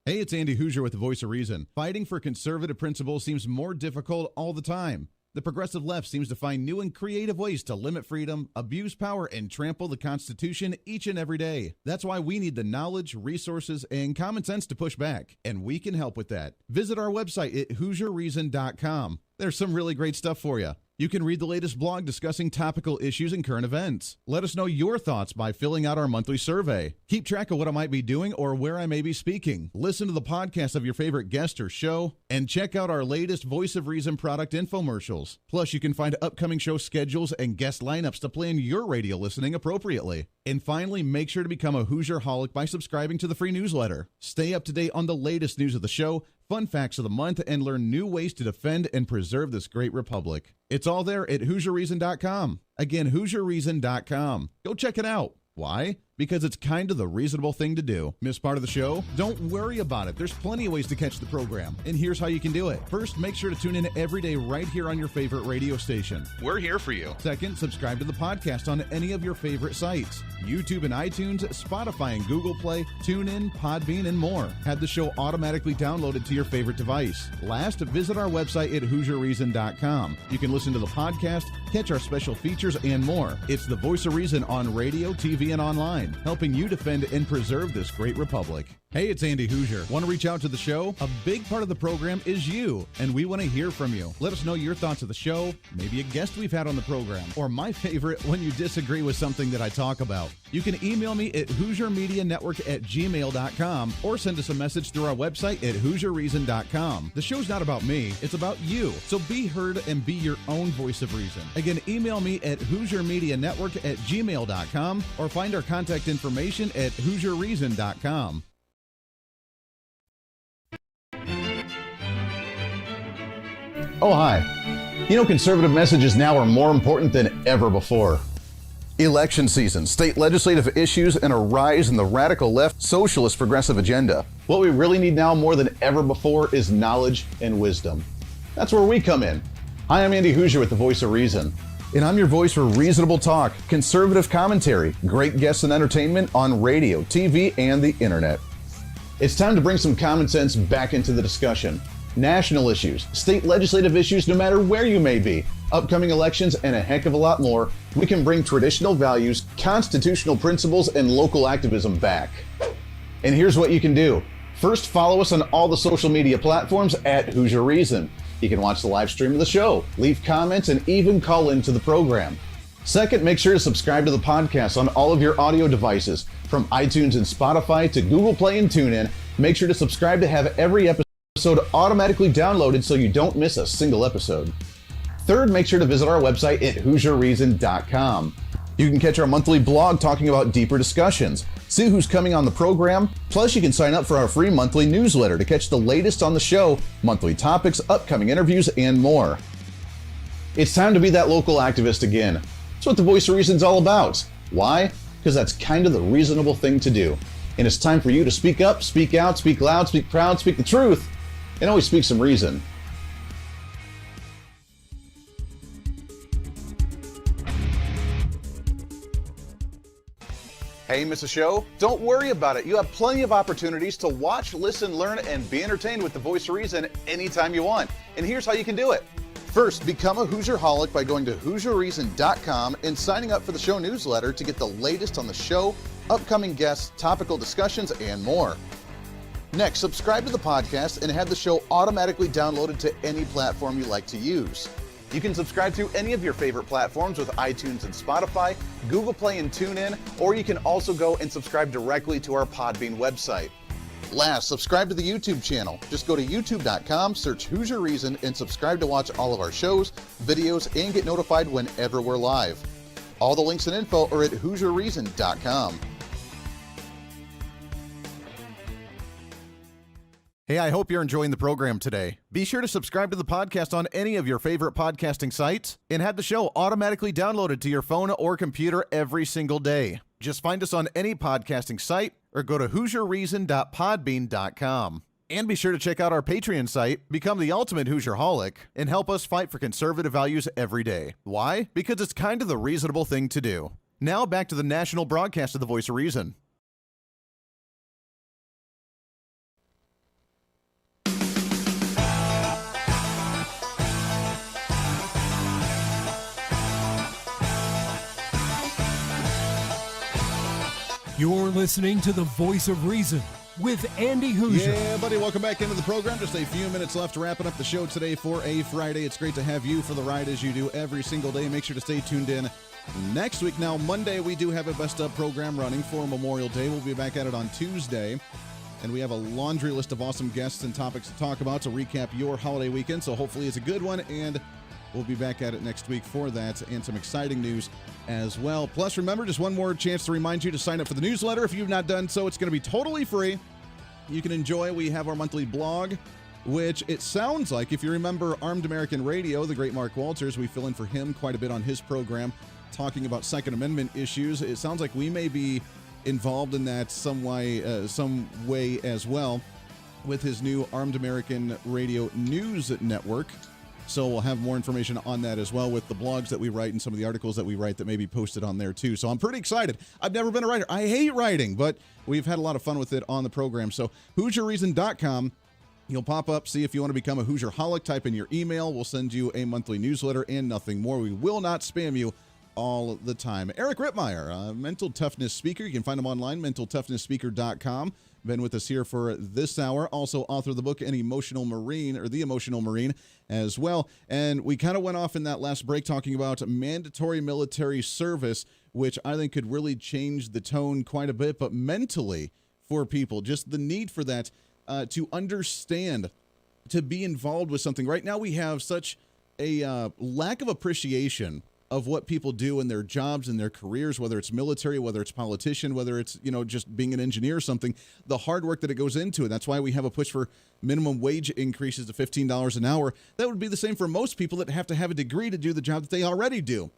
Hey, it's Andy Hooser with The Voice of Reason. Fighting for conservative principles seems more difficult all the time. The progressive left seems to find new and creative ways to limit freedom, abuse power, and trample the Constitution each and every day. That's why we need the knowledge, resources, and common sense to push back, and we can help with that. Visit our website at HooserReason.com. There's some really great stuff for you. You can read the latest blog discussing topical issues and current events. Let us know your thoughts by filling out our monthly survey. Keep track of what I might be doing or where I may be speaking. Listen to the podcast of your favorite guest or show, and check out our latest Voice of Reason product infomercials. Plus, you can find upcoming show schedules and guest lineups to plan your radio listening appropriately. And finally, make sure to become a Hoosier-holic by subscribing to the free newsletter. Stay up to date on the latest news of the show, fun facts of the month, and learn new ways to defend and preserve this great republic. It's all there at HooserReason.com. Again, HooserReason.com. Go check it out. Why? Because it's kind of the reasonable thing to do. Miss part of the show? Don't worry about it. There's plenty of ways to catch the program. And here's how you can do it. First, make sure to tune in every day right here on your favorite radio station. We're here for you. Second, subscribe to the podcast on any of your favorite sites. YouTube and iTunes, Spotify and Google Play, TuneIn, Podbean, and more. Have the show automatically downloaded to your favorite device. Last, visit our website at HooserReason.com. You can listen to the podcast, catch our special features, and more. It's the Voice of Reason on radio, TV, and online, helping you defend and preserve this great republic. Hey, it's Andy Hooser. Want to reach out to the show? A big part of the program is you, and we want to hear from you. Let us know your thoughts of the show, maybe a guest we've had on the program, or my favorite, when you disagree with something that I talk about. You can email me at HooserMediaNetwork@gmail.com or send us a message through our website at HooserReason.com. The show's not about me, it's about you. So be heard and be your own voice of reason. Again, email me at HooserMediaNetwork@gmail.com or find our contact information at HooserReason.com.
Oh, hi. You know, conservative messages now are more important than ever before. Election season, state legislative issues, and a rise in the radical left socialist progressive agenda. What we really need now more than ever before is knowledge and wisdom. That's where we come in. Hi, I'm Andy Hooser with The Voice of Reason. And I'm your voice for reasonable talk, conservative commentary, great guests and entertainment on radio, TV, and the internet. It's time to bring some common sense back into the discussion. National issues, state legislative issues, no matter where you may be, upcoming elections, and a heck of a lot more, we can bring traditional values, constitutional principles, and local activism back. And here's what you can do. First, follow us on all the social media platforms at Hoosier Reason. You can watch the live stream of the show, leave comments, and even call into the program. Second, make sure to subscribe to the podcast on all of your audio devices, from iTunes and Spotify to Google Play and TuneIn. Make sure to subscribe to have every episode automatically downloaded so you don't miss a single episode. Third, make sure to visit our website at HooserReason.com. You can catch our monthly blog talking about deeper discussions, see who's coming on the program, plus you can sign up for our free monthly newsletter to catch the latest on the show, monthly topics, upcoming interviews, and more. It's time to be that local activist again. That's what the Voice of Reason's all about. Why? Because that's kind of the reasonable thing to do. And it's time for you to speak up, speak out, speak loud, speak proud, speak the truth, and always speak some reason. Hey, miss a show? Don't worry about it. You have plenty of opportunities to watch, listen, learn, and be entertained with The Voice of Reason anytime you want. And here's how you can do it. First, become a Hoosier-holic by going to HooserReason.com and signing up for the show newsletter to get the latest on the show, upcoming guests, topical discussions, and more. Next, subscribe to the podcast and have the show automatically downloaded to any platform you like to use. You can subscribe to any of your favorite platforms with iTunes and Spotify, Google Play and TuneIn, or you can also go and subscribe directly to our Podbean website. Last, subscribe to the YouTube channel. Just go to youtube.com, search Hoosier Reason, and subscribe to watch all of our shows, videos, and get notified whenever we're live. All the links and info are at HooserReason.com. Hey, I hope you're enjoying the program today. Be sure to subscribe to the podcast on any of your favorite podcasting sites and have the show automatically downloaded to your phone or computer every single day. Just find us on any podcasting site or go to HooserReason.podbean.com. And be sure to check out our Patreon site, become the ultimate Hoosierholic, and help us fight for conservative values every day. Why? Because it's kind of the reasonable thing to do. Now back to the national broadcast of the Voice of Reason.
You're listening to the Voice of Reason with Andy Hooser.
Yeah, buddy, welcome back into the program. Just a few minutes left, wrapping up the show today for a Friday. It's great to have you for the ride as you do every single day. Make sure to stay tuned in next week. Now, Monday, we do have a Best Of program running for Memorial Day. We'll be back at it on Tuesday. And we have a laundry list of awesome guests and topics to talk about to recap your holiday weekend. So hopefully it's a good one, and we'll be back at it next week for that and some exciting news as well. Plus, remember, just one more chance to remind you to sign up for the newsletter. If you've not done so, it's going to be totally free. You can enjoy. We have our monthly blog, which it sounds like, if you remember Armed American Radio, the great Mark Walters, we fill in for him quite a bit on his program, talking about Second Amendment issues. It sounds like we may be involved in that some way as well with his new Armed American Radio News Network. So we'll have more information on that as well with the blogs that we write and some of the articles that we write that may be posted on there too. So I'm pretty excited. I've never been a writer. I hate writing, but we've had a lot of fun with it on the program. So HoosierReason.com. You'll pop up, see if you want to become a Hoosierholic. Type in your email. We'll send you a monthly newsletter and nothing more. We will not spam you all the time. Eric RITTMEYER, a mental toughness speaker. You can find him online, mentaltoughness.speaker.com. Been with us here for this hour. Also author of the book, The Emotional Marine as well. And we kind of went off in that last break talking about mandatory military service, which I think could really change the tone quite a bit, but mentally for people, just the need for that to understand, to be involved with something. Right now we have such a lack of appreciation of what people do in their jobs and their careers, whether it's military, whether it's politician, whether it's, just being an engineer or something, the hard work that it goes into it. That's why we have a push for minimum wage increases to $15 an hour. That would be the same for most people that have to have a degree to do the job that they already do,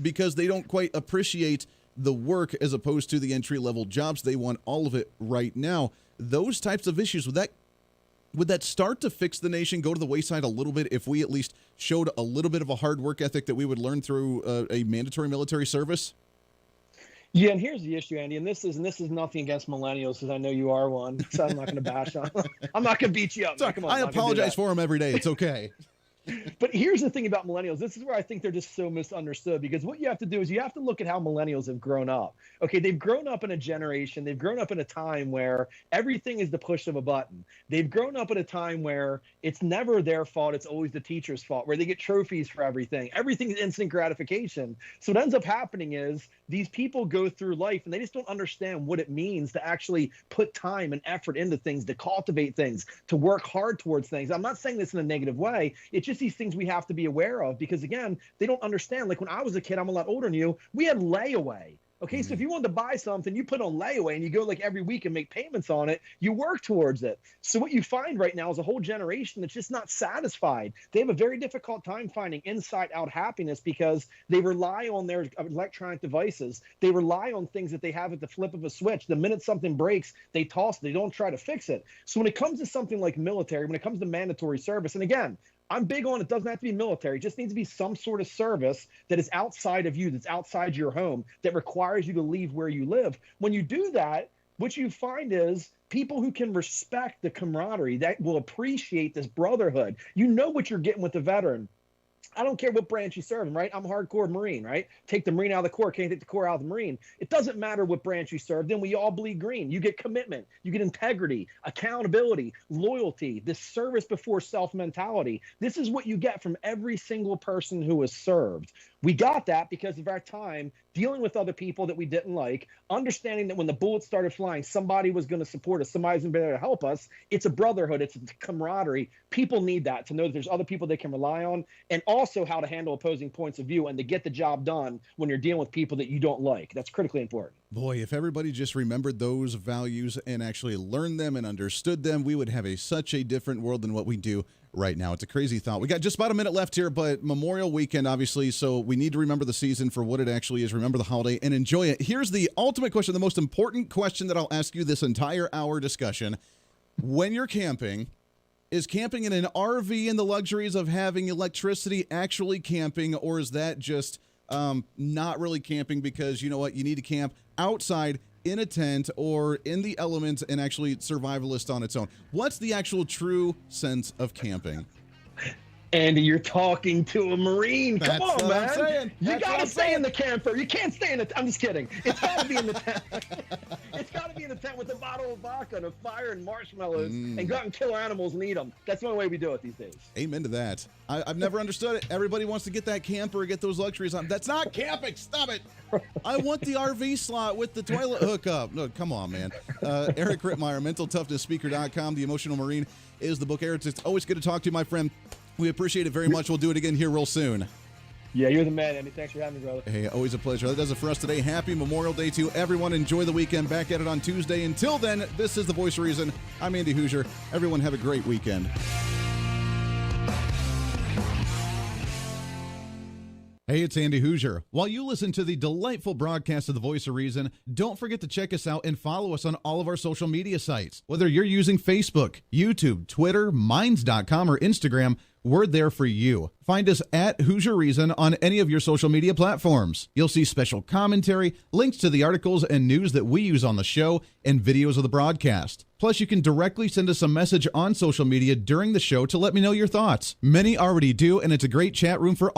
because they don't quite appreciate the work as opposed to the entry-level jobs. They want all of it right now. Those types of issues, would that start to fix the nation, go to the wayside a little bit if we at least showed a little bit of a hard work ethic that we would learn through a mandatory military service?
Yeah, and here's the issue, Andy, and this is nothing against millennials, because I know you are one, so I'm not going to bash on. I'm not going to beat you up.
Sorry, I apologize for them every day. It's okay.
But here's the thing about millennials. This is where I think they're just so misunderstood, because what you have to do is you have to look at how millennials have grown up. Okay, they've grown up in a generation. They've grown up in a time where everything is the push of a button. They've grown up in a time where it's never their fault. It's always the teacher's fault, where they get trophies for everything. Everything's instant gratification. So what ends up happening is these people go through life and they just don't understand what it means to actually put time and effort into things, to cultivate things, to work hard towards things. I'm not saying this in a negative way. It's just these things we have to be aware of, because again, they don't understand. Like when I was a kid, I'm a lot older than you, we had layaway. Okay, so if you wanted to buy something, you put on layaway and you go like every week and make payments on it, you work towards it. So what you find right now is a whole generation that's just not satisfied. They have a very difficult time finding inside out happiness because they rely on their electronic devices. They rely on things that they have at the flip of a switch. The minute something breaks, they toss it. They don't try to fix it. So when it comes to something like military, when it comes to mandatory service, and again, I'm big on it doesn't have to be military. It just needs to be some sort of service that is outside of you, that's outside your home, that requires you to leave where you live. When you do that, what you find is people who can respect the camaraderie, that will appreciate this brotherhood. You know what you're getting with the veteran. I don't care what branch you serve in, right? I'm a hardcore Marine, right? Take the Marine out of the Corps, can't take the Corps out of the Marine. It doesn't matter what branch you serve. Then we all bleed green. You get commitment. You get integrity, accountability, loyalty, this service before self mentality. This is what you get from every single person who has served. We got that because of our time dealing with other people that we didn't like, understanding that when the bullets started flying, somebody was going to support us, somebody's going to be there to help us. It's a brotherhood. It's a camaraderie. People need that, to know that there's other people they can rely on. And all also how to handle opposing points of view and to get the job done when you're dealing with people that you don't like. That's critically important.
Boy, if everybody just remembered those values and actually learned them and understood them, we would have such a different world than what we do right now. It's a crazy thought. We got just about a minute left here, but Memorial Weekend, obviously, so we need to remember the season for what it actually is, remember the holiday, and enjoy it. Here's the ultimate question, the most important question that I'll ask you this entire hour discussion. When you're camping, is camping in an RV and the luxuries of having electricity actually camping, or is that just not really camping because, you know what, you need to camp outside in a tent or in the elements and actually survivalist on its own? What's the actual true sense of camping?
Andy, you're talking to a Marine. Come
That's
on,
what I'm
man.
saying.
You
That's
got
what
to
I'm
stay
saying.
in the camper. You can't stay in the I'm just kidding. It's got to be in the tent. It's got to be in the tent with a bottle of vodka and a fire and marshmallows and go out and kill animals and eat them. That's the only way we do it these days.
Amen to that. I've never understood it. Everybody wants to get that camper or get those luxuries on. That's not camping. Stop it. I want the RV slot with the toilet hookup. No, come on, man. Eric RITTMEYER, mentaltoughnesspeaker.com. The Emotional Marine is the book. Eric, it's always good to talk to you, my friend. We appreciate it very much. We'll do it again here real soon.
Yeah, you're the man, Andy. Thanks for having me, brother.
Hey, always a pleasure. That does it for us today. Happy Memorial Day to everyone. Enjoy the weekend. Back at it on Tuesday. Until then, this is The Voice of Reason. I'm Andy Hooser. Everyone have a great weekend. Hey, it's Andy Hooser. While you listen to the delightful broadcast of The Voice of Reason, don't forget to check us out and follow us on all of our social media sites. Whether you're using Facebook, YouTube, Twitter, Minds.com, or Instagram, we're there for you. Find us at Hooser Reason on any of your social media platforms. You'll see special commentary, links to the articles and news that we use on the show, and videos of the broadcast. Plus, you can directly send us a message on social media during the show to let me know your thoughts. Many already do, and it's a great chat room for